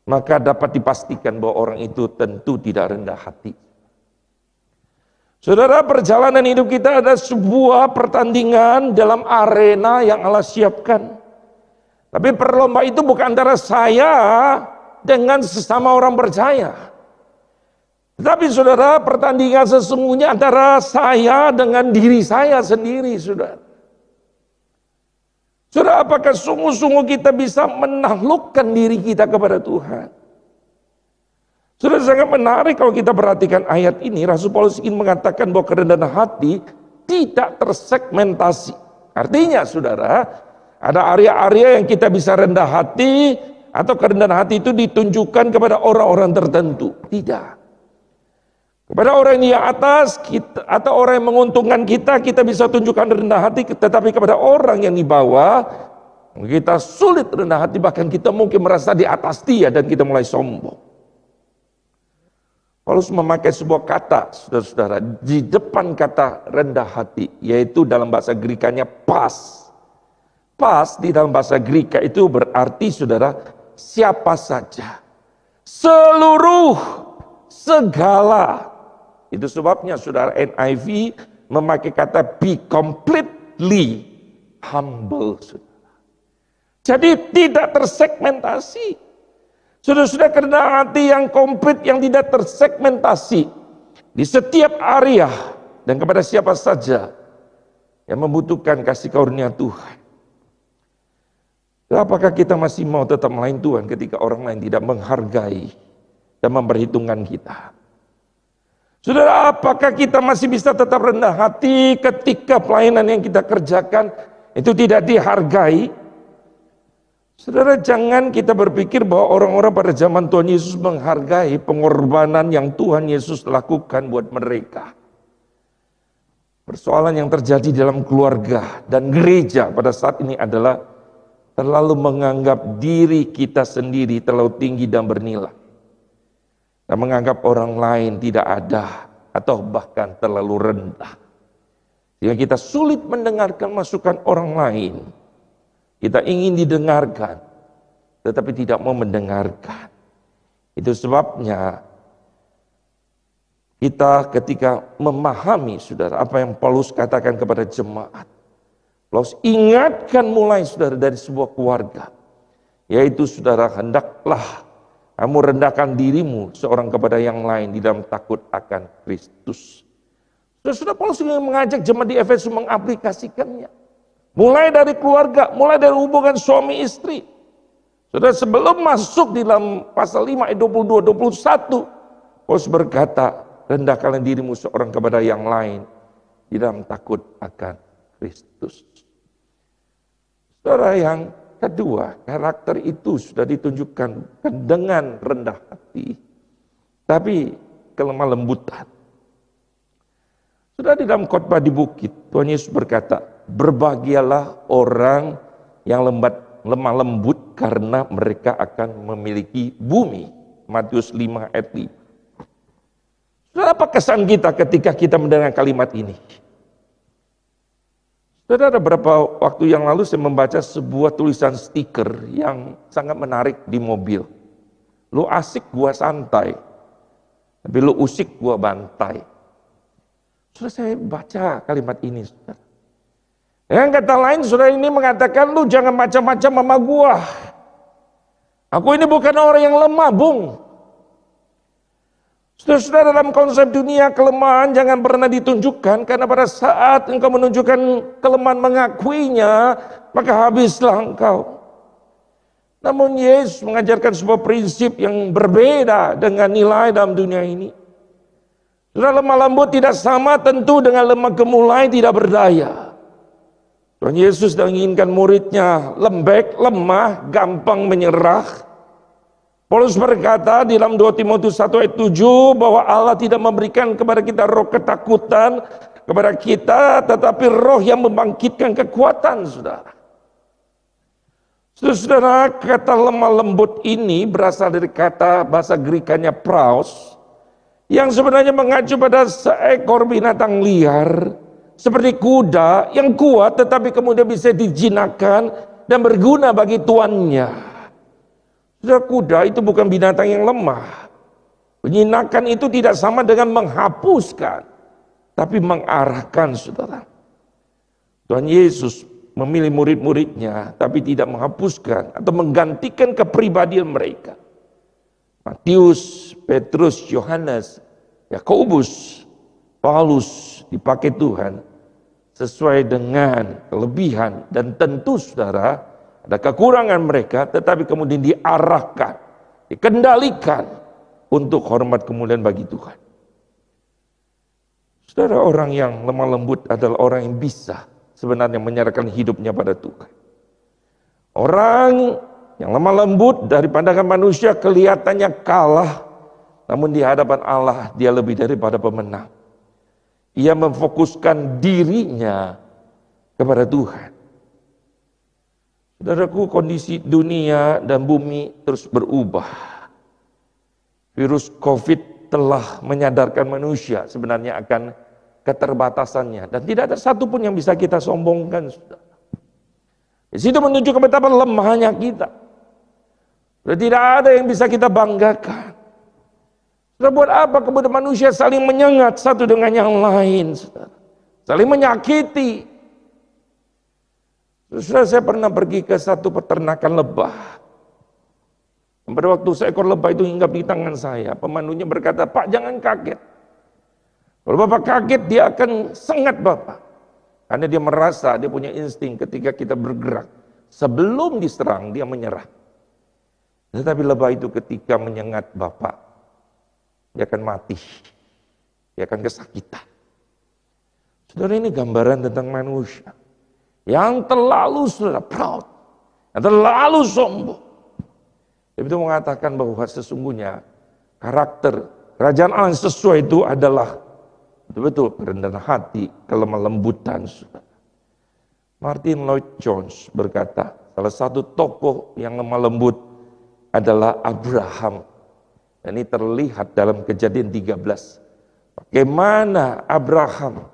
S3: maka dapat dipastikan bahwa orang itu tentu tidak rendah hati. Saudara, perjalanan hidup kita ada sebuah pertandingan dalam arena yang Allah siapkan. Tapi perlombaan itu bukan antara saya dengan sesama orang percaya. Tetapi saudara, pertandingan sesungguhnya antara saya dengan diri saya sendiri, saudara. Saudara, apakah sungguh-sungguh kita bisa menaklukkan diri kita kepada Tuhan? Saudara, sangat menarik kalau kita perhatikan ayat ini. Rasul Paulus ingin mengatakan bahwa kerendahan hati tidak tersegmentasi. Artinya saudara, ada area-area yang kita bisa rendah hati, atau kerendahan hati itu ditunjukkan kepada orang-orang tertentu. Tidak. Kepada orang yang di atas kita, atau orang yang menguntungkan kita, kita bisa tunjukkan rendah hati. Tetapi kepada orang yang di bawah, kita sulit rendah hati. Bahkan kita mungkin merasa di atas dia dan kita mulai sombong. Paulus memakai sebuah kata, saudara-saudara, di depan kata rendah hati, yaitu dalam bahasa Grekanya pas. Pas di dalam bahasa Greka itu berarti, saudara, siapa saja, seluruh, segala. Itu sebabnya saudara, NIV memakai kata be completely humble, saudara. Jadi tidak tersegmentasi. Sudah kerendahan hati yang komplit, yang tidak tersegmentasi di setiap area dan kepada siapa saja yang membutuhkan kasih karunia Tuhan. Apakah kita masih mau tetap melayani Tuhan ketika orang lain tidak menghargai dan memperhitungkan kita? Saudara, apakah kita masih bisa tetap rendah hati ketika pelayanan yang kita kerjakan itu tidak dihargai? Saudara, jangan kita berpikir bahwa orang-orang pada zaman Tuhan Yesus menghargai pengorbanan yang Tuhan Yesus lakukan buat mereka. Persoalan yang terjadi dalam keluarga dan gereja pada saat ini adalah terlalu menganggap diri kita sendiri terlalu tinggi dan bernilai. Dan menganggap orang lain tidak ada atau bahkan terlalu rendah. Jika kita sulit mendengarkan masukan orang lain, kita ingin didengarkan, tetapi tidak mau mendengarkan. Itu sebabnya kita ketika memahami, saudara, apa yang Paulus katakan kepada jemaat. Paulus ingatkan mulai, saudara, dari sebuah keluarga. Yaitu, saudara, hendaklah kamu rendahkan dirimu seorang kepada yang lain di dalam takut akan Kristus. Saudara, Paulus ingin mengajak jemaat di Efesus mengaplikasikannya. Mulai dari keluarga, mulai dari hubungan suami istri. Saudara, sebelum masuk di dalam pasal 5 ayat 22-21, Paulus berkata, rendahkanlah dirimu seorang kepada yang lain di dalam takut akan Kristus. Saudara, yang kedua, karakter itu sudah ditunjukkan dengan rendah hati, tapi kelemah lembutan. Sudah di dalam khotbah di bukit, Tuhan Yesus berkata, berbahagialah orang yang lemah lembut karena mereka akan memiliki bumi. Matius 5 ayat 5. Saudara, apa kesan kita ketika kita mendengar kalimat ini? Saudara, beberapa waktu yang lalu saya membaca sebuah tulisan stiker yang sangat menarik di mobil. Lu asik, gua santai. Tapi lu usik, gua bantai. Sudah saya baca kalimat ini, saudara. Yang kata lain, saudara, ini mengatakan, lu jangan macam-macam sama gua. Aku ini bukan orang yang lemah, Bung. Saudara, dalam konsep dunia, kelemahan jangan pernah ditunjukkan, karena pada saat engkau menunjukkan kelemahan mengakuinya, maka habislah engkau. Namun Yesus mengajarkan sebuah prinsip yang berbeda dengan nilai dalam dunia ini. Saudara, lemah lembut tidak sama tentu dengan lemah gemulai tidak berdaya. Tuhan Yesus menginginkan muridnya lembek, lemah, gampang menyerah. Paulus berkata di dalam 2 Timotius 1 ayat 7 bahwa Allah tidak memberikan kepada kita roh ketakutan kepada kita, tetapi roh yang membangkitkan kekuatan, saudara. Saudara, kata lemah lembut ini berasal dari kata bahasa Grekanya praus, yang sebenarnya mengacu pada seekor binatang liar seperti kuda yang kuat tetapi kemudian bisa dijinakkan dan berguna bagi tuannya. Saudara, kuda itu bukan binatang yang lemah. Menjinakkan itu tidak sama dengan menghapuskan, tapi mengarahkan, saudara. Tuhan Yesus memilih murid-muridnya, tapi tidak menghapuskan atau menggantikan kepribadian mereka. Matius, Petrus, Yohanes, Yakobus, Paulus dipakai Tuhan sesuai dengan kelebihan dan tentu, saudara, ada kekurangan mereka, tetapi kemudian diarahkan, dikendalikan untuk hormat kemuliaan bagi Tuhan. Saudara, orang yang lemah lembut adalah orang yang bisa sebenarnya menyerahkan hidupnya pada Tuhan. Orang yang lemah lembut dari pandangan manusia kelihatannya kalah, namun di hadapan Allah dia lebih daripada pemenang. Ia memfokuskan dirinya kepada Tuhan. Saudaraku, kondisi dunia dan bumi terus berubah. Virus COVID telah menyadarkan manusia sebenarnya akan keterbatasannya. Dan tidak ada satupun yang bisa kita sombongkan, saudara. Di situ menunjukkan betapa lemahnya kita. Dan tidak ada yang bisa kita banggakan. Saudara, buat apa kemudian manusia saling menyengat satu dengan yang lain, saudara? Saling menyakiti. Saudara, saya pernah pergi ke satu peternakan lebah. Pada waktu seekor lebah itu hinggap di tangan saya, pemandunya berkata, "Pak, jangan kaget. Kalau Bapak kaget, dia akan sengat Bapak." Karena dia merasa, dia punya insting ketika kita bergerak. Sebelum diserang, dia menyerah. Tetapi lebah itu ketika menyengat Bapak, dia akan mati. Dia akan kesakitan. Saudara, ini gambaran tentang manusia yang terlalu, saudara, proud, yang terlalu sombong. Dia itu mengatakan bahwa sesungguhnya karakter kerajaan Allah yang sesuai itu adalah betul-betul kerendahan hati, kelemah lembutan, saudara. Martin Lloyd Jones berkata, salah satu tokoh yang lemah lembut adalah Abraham. Dan ini terlihat dalam Kejadian 13. Bagaimana Abraham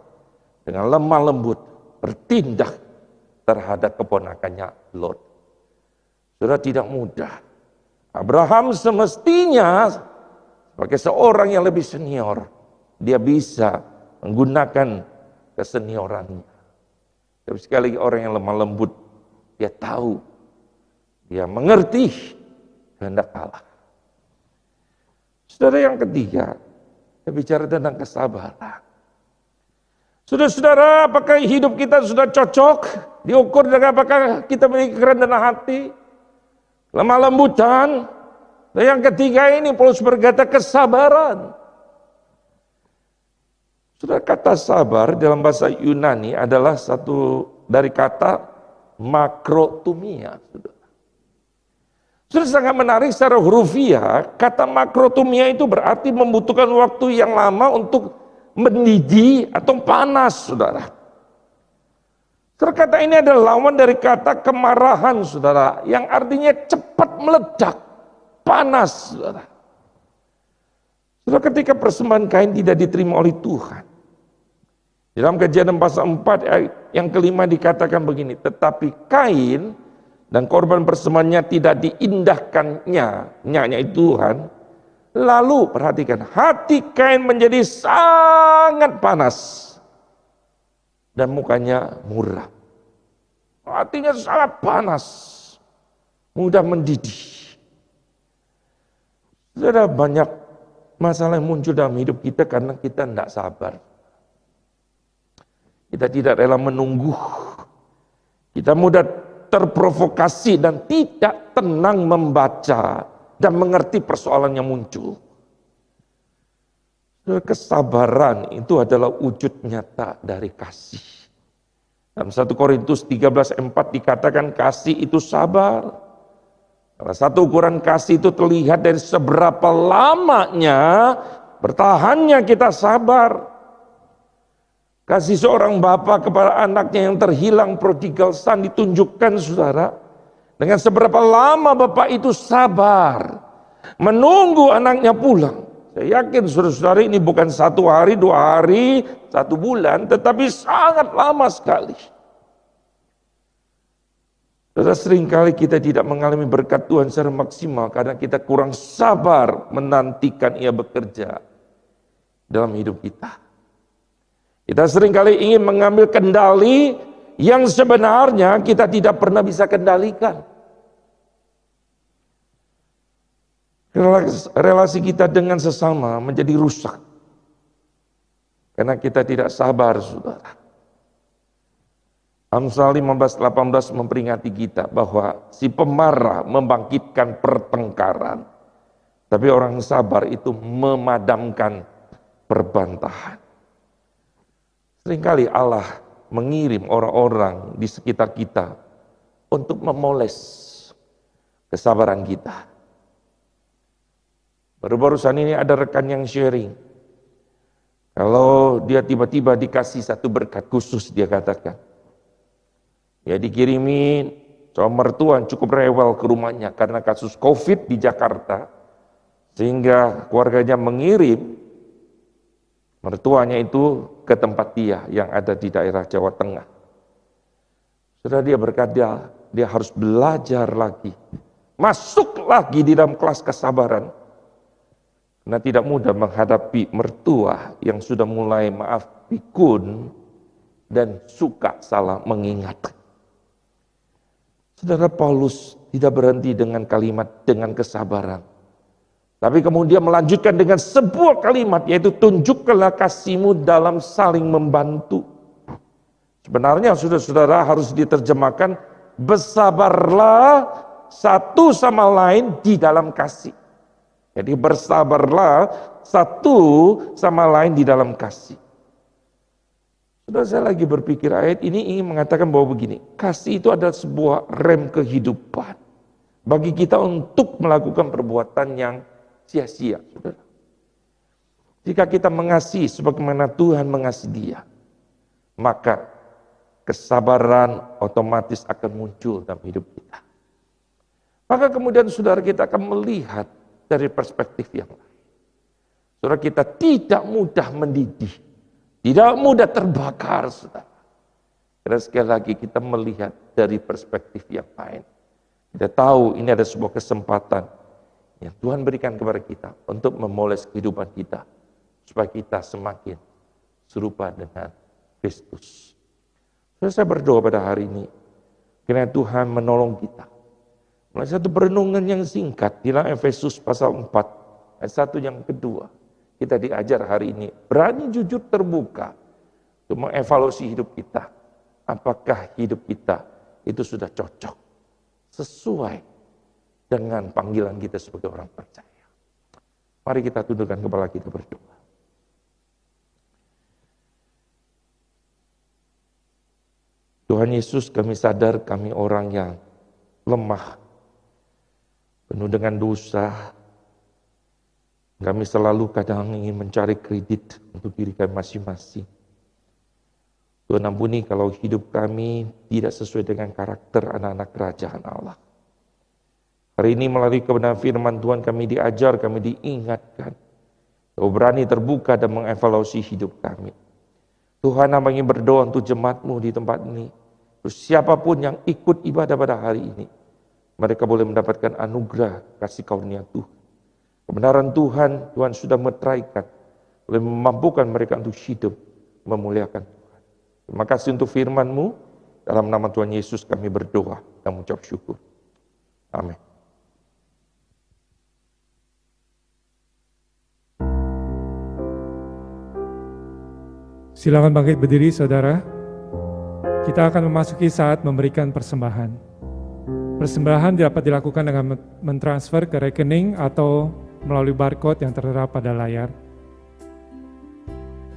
S3: dengan lemah lembut bertindak terhadap keponakannya Lot. Sudah tidak mudah. Abraham semestinya sebagai seorang yang lebih senior, dia bisa menggunakan keseniorannya. Tapi sekali lagi orang yang lemah lembut, dia tahu, dia mengerti kehendak Allah. Saudara, yang ketiga, kita bicara tentang kesabaran. Saudara-saudara, apakah hidup kita sudah cocok diukur dengan apakah kita memiliki kerendahan hati, lemah lembutan? Dan yang ketiga ini Paulus berkata kesabaran. Saudara, kata sabar dalam bahasa Yunani adalah satu dari kata makrotumia. Saudara, sangat menarik secara hurufiah, kata makrotumia itu berarti membutuhkan waktu yang lama untuk mendidih atau panas, saudara. Saudara, kata ini adalah lawan dari kata kemarahan, saudara, yang artinya cepat meledak, panas, saudara. Saudara, ketika persembahan Kain tidak diterima oleh Tuhan, dalam Kejadian pasal 4 ayat yang kelima dikatakan begini, tetapi Kain dan korban persembahannya tidak diindahkannya, nya itu Tuhan. Lalu perhatikan, hati Kain menjadi sangat panas dan mukanya muram. Hatinya sangat panas, mudah mendidih. Sudah banyak masalah yang muncul dalam hidup kita karena kita tidak sabar. Kita tidak rela menunggu. Kita mudah terprovokasi dan tidak tenang membaca dan mengerti persoalan yang muncul. Kesabaran itu adalah wujud nyata dari kasih. Dalam 1 Korintus 13:4 dikatakan kasih itu sabar. Salah satu ukuran kasih itu terlihat dari seberapa lamanya bertahannya kita sabar. Kasih seorang bapak kepada anaknya yang terhilang, prodigal son, ditunjukkan, saudara, dengan seberapa lama bapak itu sabar menunggu anaknya pulang. Saya yakin saudara-saudara ini bukan 1 hari, 2 hari, 1 bulan, tetapi sangat lama sekali. Saudara, seringkali kita tidak mengalami berkat Tuhan secara maksimal karena kita kurang sabar menantikan Ia bekerja dalam hidup kita. Kita seringkali ingin mengambil kendali yang sebenarnya kita tidak pernah bisa kendalikan. Relasi kita dengan sesama menjadi rusak karena kita tidak sabar, saudara. Amsal 15:18 memperingati kita bahwa si pemarah membangkitkan pertengkaran, tapi orang sabar itu memadamkan perbantahan. Seringkali Allah mengirim orang-orang di sekitar kita untuk memoles kesabaran kita. Baru-barusan ini ada rekan yang sharing. Kalau dia tiba-tiba dikasih satu berkat khusus, dia katakan, ya dikirimin sama mertua cukup rewel ke rumahnya karena kasus COVID di Jakarta, sehingga keluarganya mengirim mertuanya itu ke tempat dia yang ada di daerah Jawa Tengah. Sudah dia berkata, dia harus belajar lagi, masuk lagi di dalam kelas kesabaran. Karena tidak mudah menghadapi mertua yang sudah mulai maaf pikun dan suka salah mengingat. Saudara, Paulus tidak berhenti dengan kalimat dengan kesabaran. Tapi kemudian melanjutkan dengan sebuah kalimat, yaitu tunjukkanlah kasihmu dalam saling membantu. Sebenarnya saudara-saudara harus diterjemahkan, bersabarlah satu sama lain di dalam kasih. Jadi bersabarlah satu sama lain di dalam kasih. Saudara, saya lagi berpikir ayat ini ingin mengatakan bahwa begini, kasih itu adalah sebuah rem kehidupan bagi kita untuk melakukan perbuatan yang sia-sia, saudara. Jika kita mengasihi sebagaimana Tuhan mengasihi dia, maka kesabaran otomatis akan muncul dalam hidup kita. Maka kemudian saudara, kita akan melihat dari perspektif yang lain. Saudara, kita tidak mudah mendidih di Tidak mudah terbakar, saudara. Karena sekali lagi kita melihat dari perspektif yang lain. Kita tahu ini ada sebuah kesempatan yang Tuhan berikan kepada kita untuk memoles kehidupan kita. Supaya kita semakin serupa dengan Kristus. Saya berdoa pada hari ini. Kiranya Tuhan menolong kita. Mulai satu perenungan yang singkat di dalam Efesus pasal 4. Ayat 1 yang kedua. Kita diajar hari ini. Berani jujur terbuka. Untuk mengevaluasi hidup kita. Apakah hidup kita itu sudah cocok. Sesuai dengan panggilan kita sebagai orang percaya. Mari kita tundukkan kepala kita berdoa. Tuhan Yesus, kami sadar kami orang yang lemah, penuh dengan dosa. Kami selalu kadang ingin mencari kredit untuk diri kami masing-masing. Tuhan ampuni kalau hidup kami tidak sesuai dengan karakter anak-anak kerajaan Allah. Hari ini melalui kebenaran firman Tuhan kami diajar, kami diingatkan. Kau berani terbuka dan mengevaluasi hidup kami. Tuhan, kami ingin berdoa untuk jemaat-Mu di tempat ini. Terus siapapun yang ikut ibadah pada hari ini, mereka boleh mendapatkan anugerah kasih karunia Tuhan. Kebenaran Tuhan, Tuhan sudah meteraikan, boleh memampukan mereka untuk hidup, memuliakan Tuhan. Terima kasih untuk firman-Mu, dalam nama Tuhan Yesus kami berdoa dan mengucap syukur. Amin.
S1: Silakan bangkit berdiri, saudara. Kita akan memasuki saat memberikan persembahan. Persembahan dapat dilakukan dengan mentransfer ke rekening atau melalui barcode yang tertera pada layar.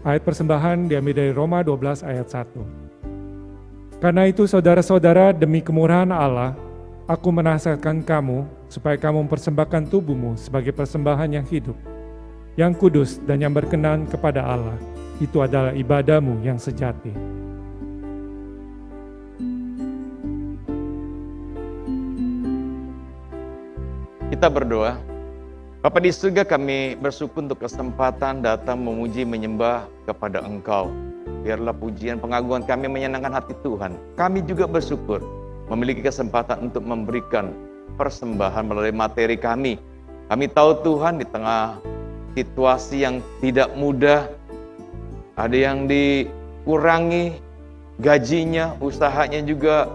S1: Ayat persembahan diambil dari Roma 12 ayat 1. Karena itu saudara-saudara, demi kemurahan Allah, aku menasihatkan kamu supaya kamu mempersembahkan tubuhmu sebagai persembahan yang hidup, yang kudus dan yang berkenan kepada Allah. Itu adalah ibadahmu yang sejati.
S2: Kita berdoa. Bapa di surga, kami bersyukur untuk kesempatan datang memuji menyembah kepada Engkau. Biarlah pujian pengagungan kami menyenangkan hati Tuhan. Kami juga bersyukur memiliki kesempatan untuk memberikan persembahan melalui materi kami. Kami tahu Tuhan di tengah situasi yang tidak mudah, ada yang dikurangi gajinya, usahanya juga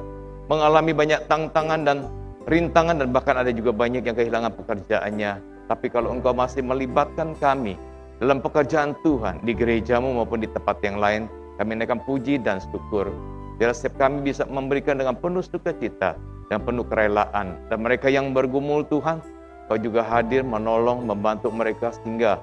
S2: mengalami banyak tantangan dan rintangan, dan bahkan ada juga banyak yang kehilangan pekerjaannya. Tapi kalau Engkau masih melibatkan kami dalam pekerjaan Tuhan di gerejamu maupun di tempat yang lain, kami naikkan puji dan syukur. Biar setiap kami bisa memberikan dengan penuh sukacita dan penuh kerelaan. Dan mereka yang bergumul Tuhan, Kau juga hadir menolong, membantu mereka sehingga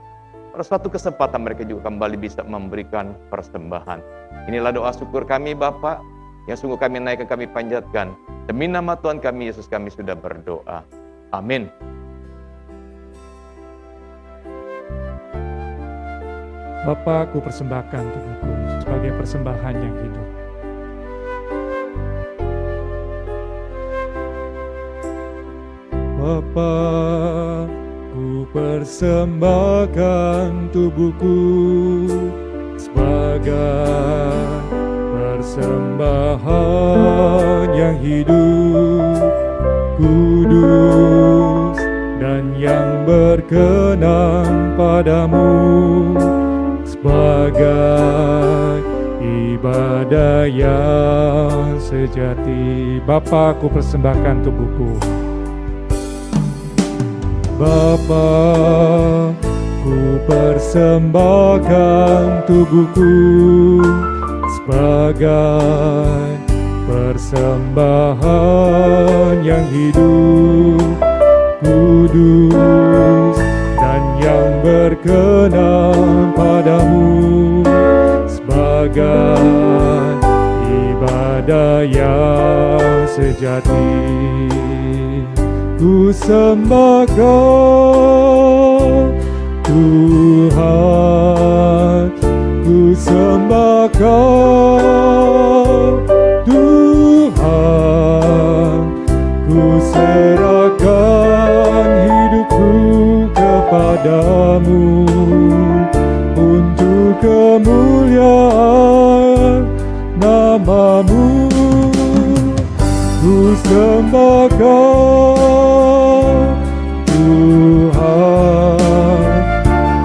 S2: pada suatu kesempatan mereka juga kembali bisa memberikan persembahan. Inilah doa syukur kami Bapa, yang sungguh kami naikkan, kami panjatkan. Demi nama Tuhan kami Yesus kami sudah berdoa. Amin.
S1: Bapa, aku persembahkan tubuhku sebagai persembahan yang hidup. Bapa, ku persembahkan tubuhku sebagai persembahan yang hidup, kudus dan yang berkenan padamu, sebagai ibadah yang sejati. Bapa, ku persembahkan tubuhku. Bapa, ku persembahkan tubuhku sebagai persembahan yang hidup, kudus dan yang berkenan padamu, sebagai ibadah yang sejati. Ku sembahkan Tuhan, ku sembahkan Tuhan, ku serahkan hidupku kepadamu untuk kemuliaan sembah Kau Tuhan,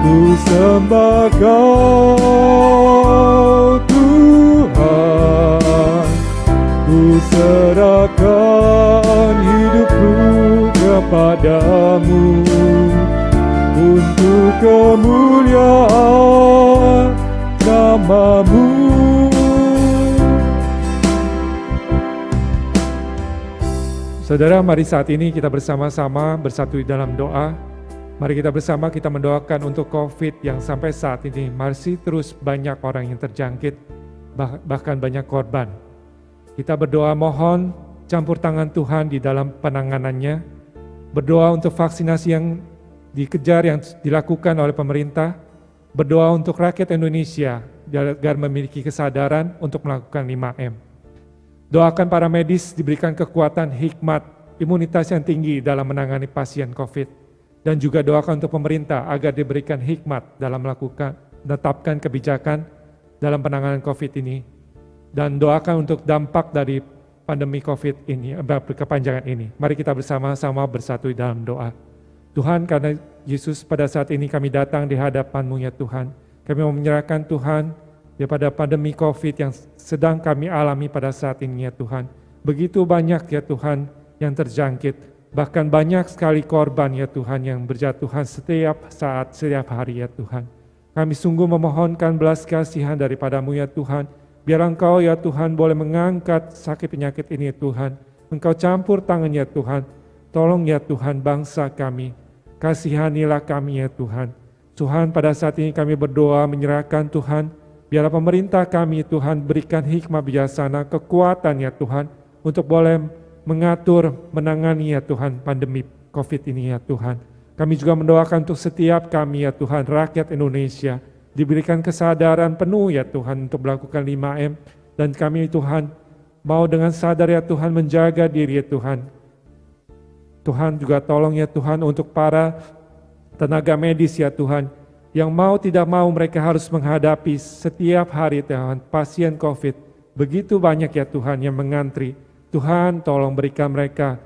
S1: ku sembah Kau Tuhan, ku serahkan hidupku kepadamu untuk kemuliaan nama-Mu. Saudara, mari saat ini kita bersama-sama bersatu di dalam doa. Mari kita bersama kita mendoakan untuk COVID yang sampai saat ini masih terus banyak orang yang terjangkit, bahkan banyak korban. Kita berdoa mohon campur tangan Tuhan di dalam penanganannya. Berdoa untuk vaksinasi yang dikejar yang dilakukan oleh pemerintah. Berdoa untuk rakyat Indonesia agar memiliki kesadaran untuk melakukan 5M. Doakan para medis diberikan kekuatan, hikmat, imunitas yang tinggi dalam menangani pasien COVID. Dan juga doakan untuk pemerintah agar diberikan hikmat dalam menetapkan kebijakan dalam penanganan COVID ini. Dan doakan untuk dampak dari pandemi COVID ini, berkepanjangan ini. Mari kita bersama-sama bersatu di dalam doa. Tuhan, karena Yesus pada saat ini kami datang di hadapan-Mu ya Tuhan. Kami mau menyerahkan Tuhan daripada pandemi COVID yang sedang kami alami pada saat ini ya Tuhan. Begitu banyak ya Tuhan yang terjangkit, bahkan banyak sekali korban ya Tuhan yang berjatuhan setiap saat, setiap hari ya Tuhan. Kami sungguh memohonkan belas kasihan daripada-Mu ya Tuhan, biar Engkau ya Tuhan boleh mengangkat sakit penyakit ini ya Tuhan. Engkau campur tangan ya Tuhan, tolong ya Tuhan bangsa kami, kasihanilah kami ya Tuhan. Tuhan, pada saat ini kami berdoa menyerahkan Tuhan, biarlah pemerintah kami Tuhan berikan hikmah bijaksana, kekuatan ya Tuhan untuk boleh mengatur, menangani ya Tuhan pandemi COVID ini ya Tuhan. Kami juga mendoakan untuk setiap kami ya Tuhan, rakyat Indonesia diberikan kesadaran penuh ya Tuhan untuk melakukan 5M. Dan kami Tuhan mau dengan sadar ya Tuhan menjaga diri ya Tuhan. Tuhan juga tolong ya Tuhan untuk para tenaga medis ya Tuhan, yang mau tidak mau mereka harus menghadapi setiap hari Tuhan pasien COVID. Begitu banyak ya Tuhan yang mengantri. Tuhan tolong berikan mereka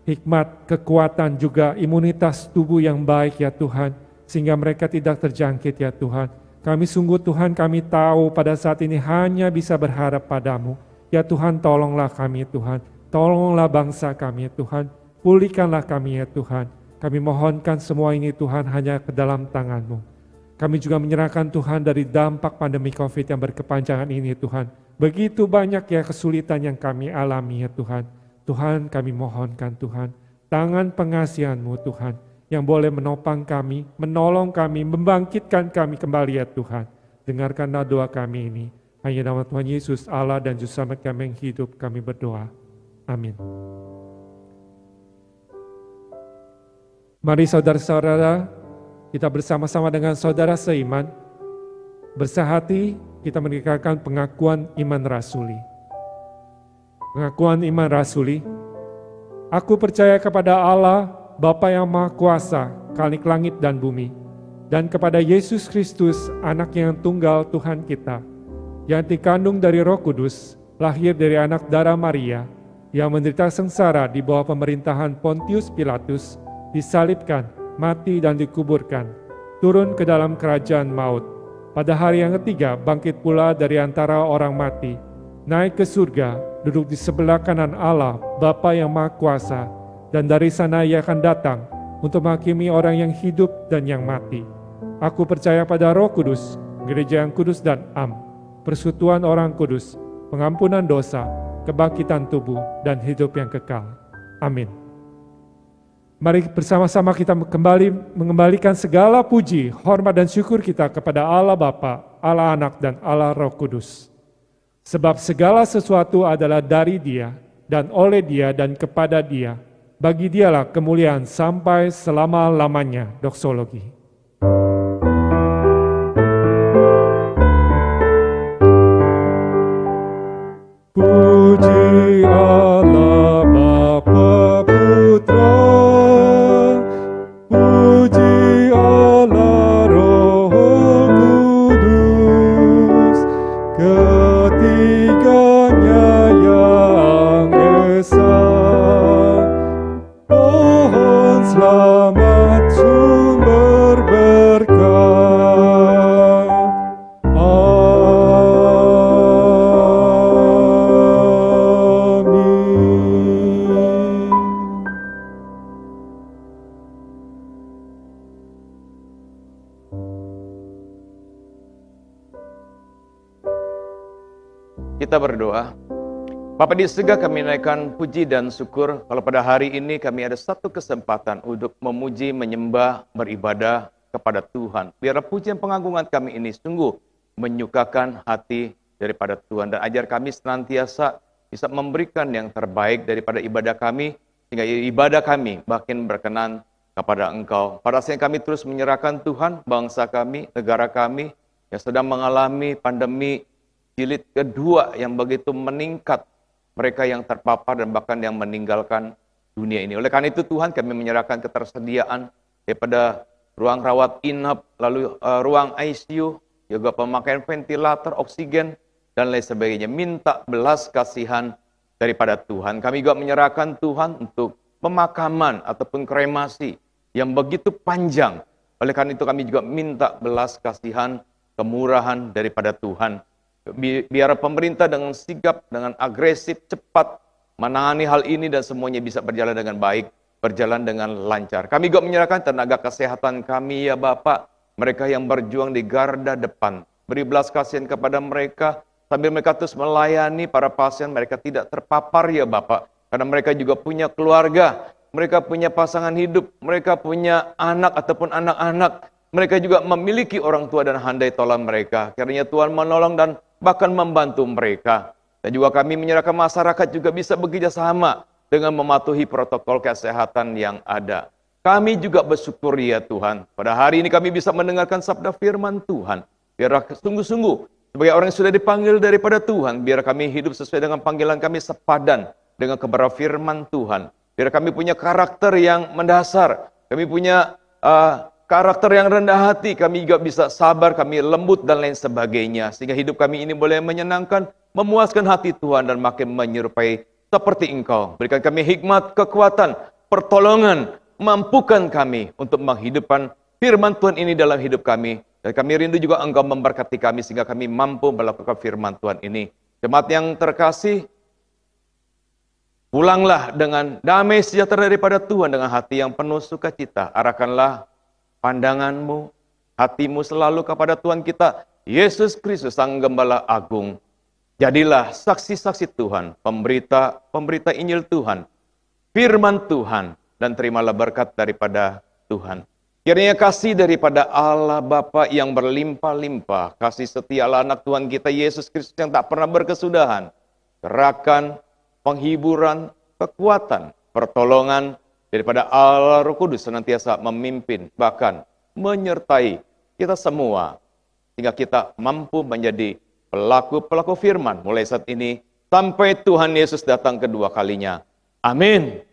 S1: hikmat, kekuatan juga imunitas tubuh yang baik ya Tuhan. Sehingga mereka tidak terjangkit ya Tuhan. Kami sungguh Tuhan kami tahu pada saat ini hanya bisa berharap padamu. Ya Tuhan tolonglah kami Tuhan. Tolonglah bangsa kami ya Tuhan. Pulihkanlah kami ya Tuhan. Kami mohonkan semua ini Tuhan hanya ke dalam tangan-Mu. Kami juga menyerahkan Tuhan dari dampak pandemi COVID yang berkepanjangan ini Tuhan. Begitu banyak ya kesulitan yang kami alami ya Tuhan. Tuhan kami mohonkan Tuhan, tangan pengasihan-Mu Tuhan, yang boleh menopang kami, menolong kami, membangkitkan kami kembali ya Tuhan. Dengarkanlah doa kami ini. Hanya nama Tuhan Yesus Allah dan Juru Selamat kami yang hidup kami berdoa. Amin. Mari saudara-saudara, kita bersama-sama dengan saudara seiman, bersahati kita mendengarkan pengakuan iman rasuli. Pengakuan iman rasuli, aku percaya kepada Allah, Bapa yang Maha Kuasa, Khalik langit dan bumi, dan kepada Yesus Kristus, anak yang tunggal Tuhan kita, yang dikandung dari Roh Kudus, lahir dari anak darah Maria, yang menderita sengsara di bawah pemerintahan Pontius Pilatus, disalibkan, mati dan dikuburkan, turun ke dalam kerajaan maut. Pada hari yang ketiga bangkit pula dari antara orang mati, naik ke surga, duduk di sebelah kanan Allah, Bapa yang Maha Kuasa, dan dari sana Ia akan datang untuk menghakimi orang yang hidup dan yang mati. Aku percaya pada Roh Kudus, gereja yang kudus dan am, persekutuan orang kudus, pengampunan dosa, kebangkitan tubuh, dan hidup yang kekal. Amin. Mari bersama-sama kita kembali mengembalikan segala puji, hormat dan syukur kita kepada Allah Bapa, Allah Anak dan Allah Roh Kudus. Sebab segala sesuatu adalah dari Dia dan oleh Dia dan kepada Dia. Bagi Dialah kemuliaan sampai selama-lamanya. Doksologi. Puji Allah Bapa Putra, puji Allah Roh Kudus, ketiganya yang esa.
S2: Kita berdoa. Bapa di surga, kami naikkan puji dan syukur kalau pada hari ini kami ada satu kesempatan untuk memuji, menyembah, beribadah kepada Tuhan. Biarlah pujian pengagungan kami ini sungguh menyukakan hati daripada Tuhan. Dan ajar kami senantiasa bisa memberikan yang terbaik daripada ibadah kami, sehingga ibadah kami makin berkenan kepada Engkau. Pada saat kami terus menyerahkan Tuhan, bangsa kami, negara kami yang sedang mengalami pandemi jilid kedua yang begitu meningkat, mereka yang terpapar dan bahkan yang meninggalkan dunia ini. Oleh karena itu Tuhan, kami menyerahkan ketersediaan daripada ruang rawat inap, lalu ruang ICU, juga pemakaian ventilator, oksigen, dan lain sebagainya. Minta belas kasihan daripada Tuhan. Kami juga menyerahkan Tuhan untuk pemakaman ataupun kremasi yang begitu panjang. Oleh karena itu kami juga minta belas kasihan, kemurahan daripada Tuhan. Biar pemerintah dengan sigap, dengan agresif, cepat menangani hal ini dan semuanya bisa berjalan dengan baik, berjalan dengan lancar. Kami juga menyerahkan tenaga kesehatan kami ya Bapak, mereka yang berjuang di garda depan. Beri belas kasihan kepada mereka, sambil mereka terus melayani para pasien, mereka tidak terpapar ya Bapak. Karena mereka juga punya keluarga, mereka punya pasangan hidup, mereka punya anak ataupun anak-anak. Mereka juga memiliki orang tua dan handai tolong mereka. Karena Tuhan menolong dan bahkan membantu mereka. Dan juga kami menyerahkan masyarakat juga bisa bekerja sama dengan mematuhi protokol kesehatan yang ada. Kami juga bersyukur ya Tuhan. Pada hari ini kami bisa mendengarkan sabda firman Tuhan. Biarlah sungguh-sungguh sebagai orang yang sudah dipanggil daripada Tuhan, biar kami hidup sesuai dengan panggilan kami, sepadan dengan kebenaran firman Tuhan. Biar kami punya karakter yang mendasar. Kami punya karakter yang rendah hati, kami juga bisa sabar, kami lembut dan lain sebagainya. Sehingga hidup kami ini boleh menyenangkan, memuaskan hati Tuhan dan makin menyerupai seperti Engkau. Berikan kami hikmat, kekuatan, pertolongan, mampukan kami untuk menghidupkan firman Tuhan ini dalam hidup kami. Dan kami rindu juga Engkau memberkati kami sehingga kami mampu melakukan firman Tuhan ini. Jemaat yang terkasih, pulanglah dengan damai sejahtera daripada Tuhan dengan hati yang penuh sukacita. Arahkanlah pandanganmu, hatimu selalu kepada Tuhan kita, Yesus Kristus, Sang Gembala Agung. Jadilah saksi-saksi Tuhan, pemberita Injil Tuhan, firman Tuhan, dan terimalah berkat daripada Tuhan. Kiranya kasih daripada Allah Bapa yang berlimpah-limpah, kasih setia Allah anak Tuhan kita Yesus Kristus yang tak pernah berkesudahan, gerakan, penghiburan, kekuatan, pertolongan daripada Allah Roh Kudus senantiasa memimpin, bahkan menyertai kita semua, sehingga kita mampu menjadi pelaku-pelaku firman mulai saat ini, sampai Tuhan Yesus datang kedua kalinya. Amin.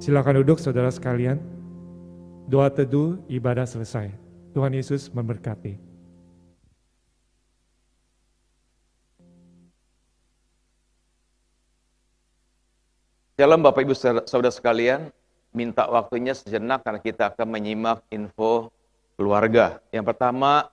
S1: Silakan duduk saudara sekalian. Doa teduh ibadah selesai. Tuhan Yesus memberkati.
S2: Shalom Bapak Ibu Saudara sekalian, minta waktunya sejenak karena kita akan menyimak info keluarga. Yang pertama,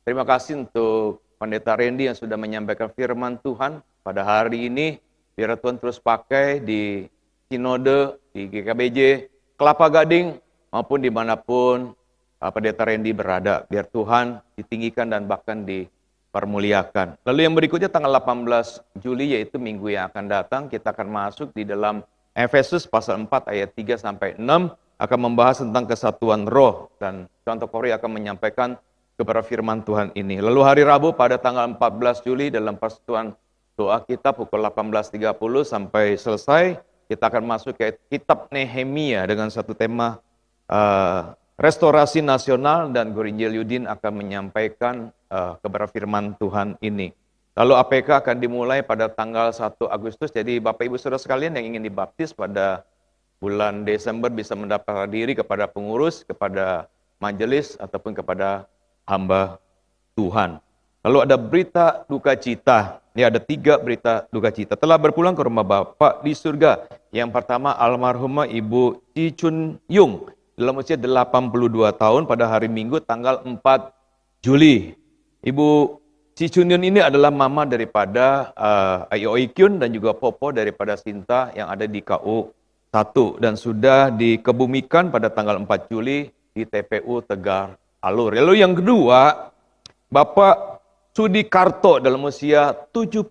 S2: terima kasih untuk Pendeta Randy yang sudah menyampaikan firman Tuhan pada hari ini. Biar Tuhan terus pakai di Sinode, di GKBJ, Kelapa Gading, maupun dimanapun Pendeta Randy berada. Biar Tuhan ditinggikan dan bahkan dipermuliakan. Lalu yang berikutnya tanggal 18 Juli, yaitu minggu yang akan datang, kita akan masuk di dalam Efesus pasal 4 ayat 3 sampai 6, akan membahas tentang kesatuan roh. Dan Contoh Korey akan menyampaikan kepada firman Tuhan ini. Lalu hari Rabu pada tanggal 14 Juli dalam persekutuan doa kita pukul 18.30 sampai selesai, kita akan masuk ke kitab Nehemia dengan satu tema restorasi nasional, dan Guru Injil Yudin akan menyampaikan kepada firman Tuhan ini. Lalu APK akan dimulai pada tanggal 1 Agustus, jadi Bapak Ibu Saudara sekalian yang ingin dibaptis pada bulan Desember bisa mendaftar diri kepada pengurus, kepada majelis, ataupun kepada hamba Tuhan. Lalu ada berita duka cita. Ini ada 3 berita duka cita. Telah berpulang ke rumah Bapa di surga. Yang pertama, almarhumah Ibu Chi Chun Yung dalam usia 82 tahun pada hari Minggu tanggal 4 Juli. Ibu Chi Chun Yung ini adalah mama daripada Aoi Kyun dan juga Popo daripada Sinta yang ada di KU 1 dan sudah dikebumikan pada tanggal 4 Juli di TPU Tegar Alur. Lalu yang kedua, Bapak Sudikarto dalam usia 70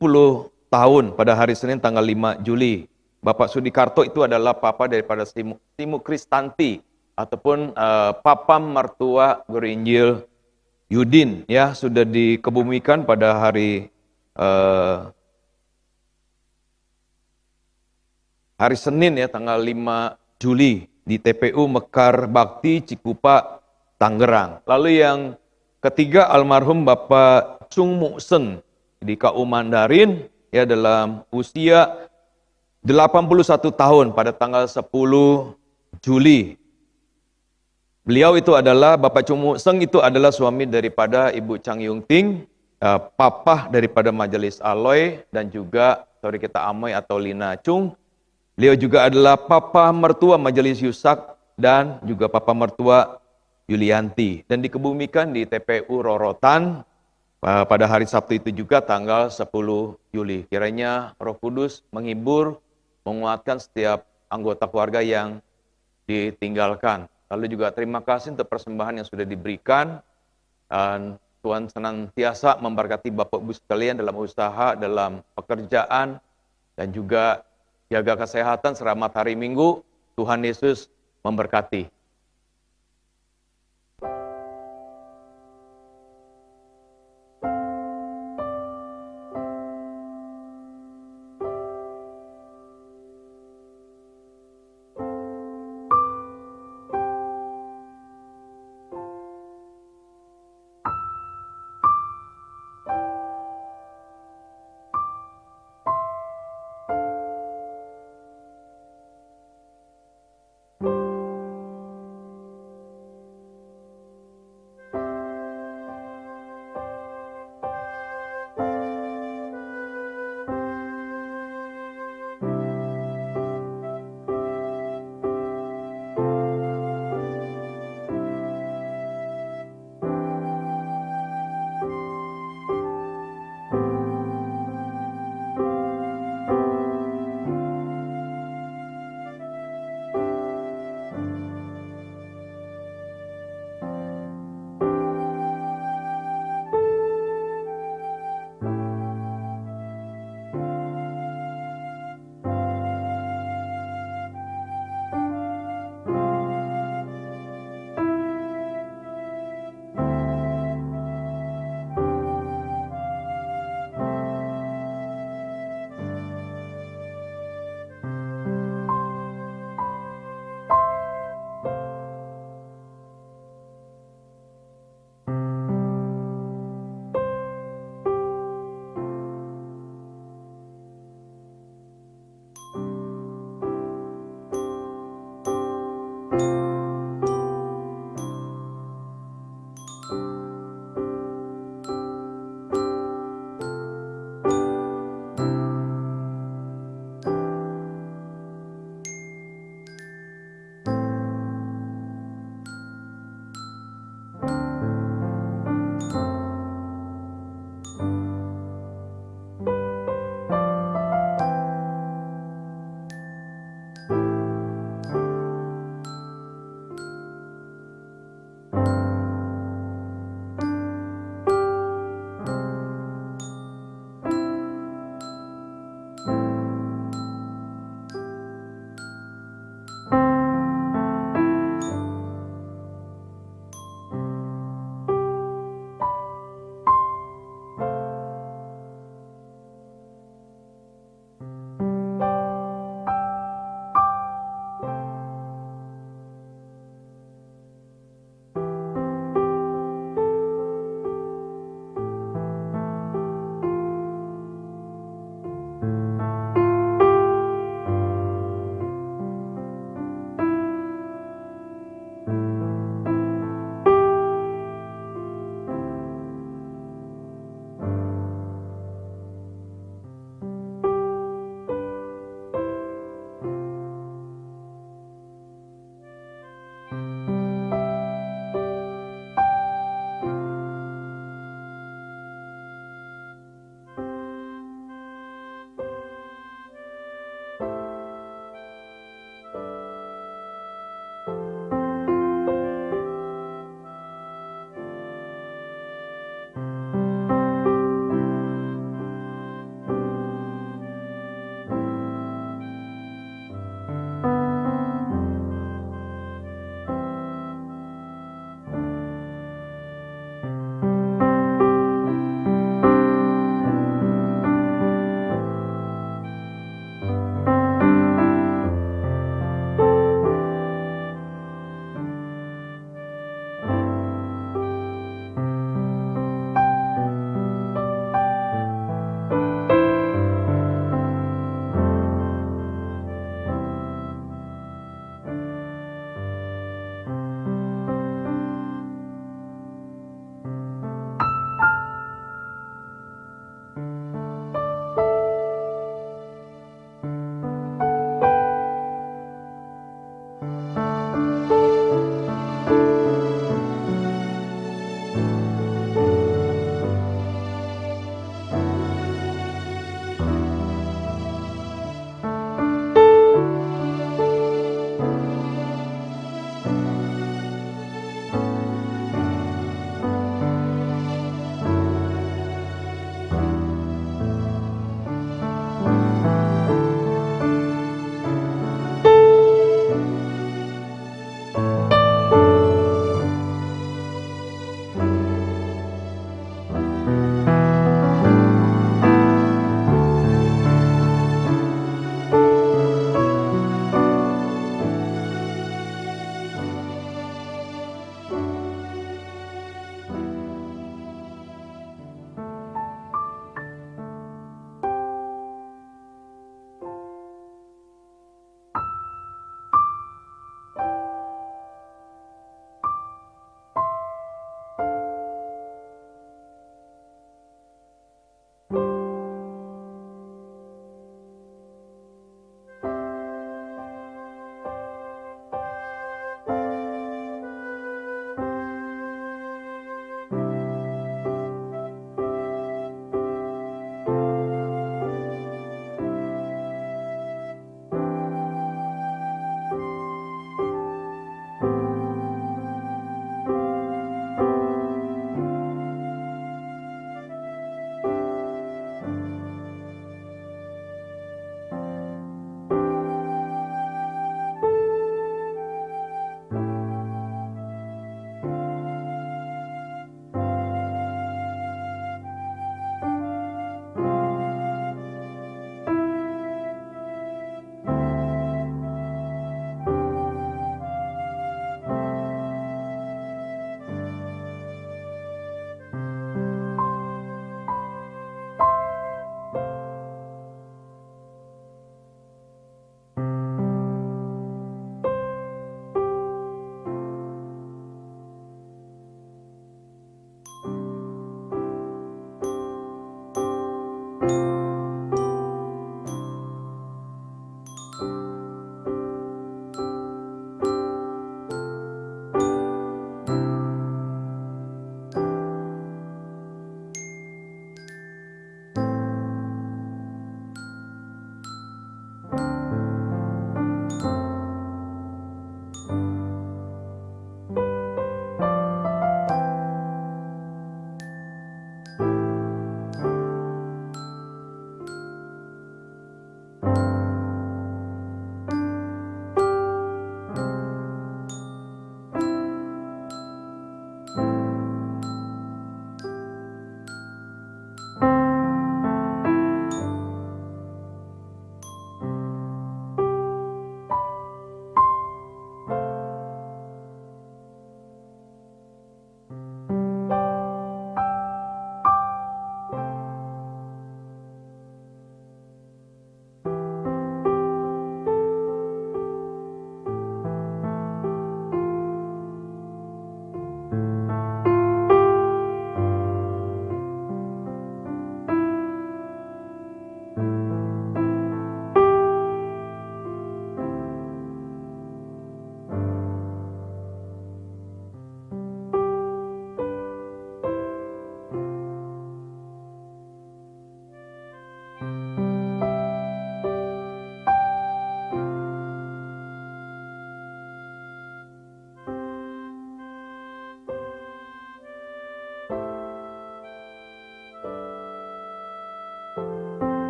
S2: tahun pada hari Senin tanggal 5 Juli. Bapak Sudikarto itu adalah papa daripada Simu Kristanti ataupun papa mertua Guru Injil Yudin, ya, sudah dikebumikan pada hari Senin ya tanggal 5 Juli di TPU Mekar Bakti Cikupa Tangerang. Lalu yang ketiga, almarhum Bapak Chung Mu Sen di KU Mandarin ya dalam usia 81 tahun pada tanggal 10 Juli. Beliau itu adalah Bapak Chung Mu Sen itu adalah suami daripada Ibu Chang Yung Ting, papa daripada Majelis Aloy dan juga saudari kita Amoy atau Lina Chung. Beliau juga adalah papa mertua Majelis Yusak dan juga papa mertua Yulianti dan dikebumikan di TPU Rorotan pada hari Sabtu itu juga tanggal 10 Juli. Kiranya Roh Kudus menghibur, menguatkan setiap anggota keluarga yang ditinggalkan. Lalu juga terima kasih untuk persembahan yang sudah diberikan. Dan Tuhan senantiasa memberkati Bapak Ibu sekalian dalam usaha, dalam pekerjaan, dan juga jaga kesehatan selamat hari Minggu. Tuhan Yesus memberkati.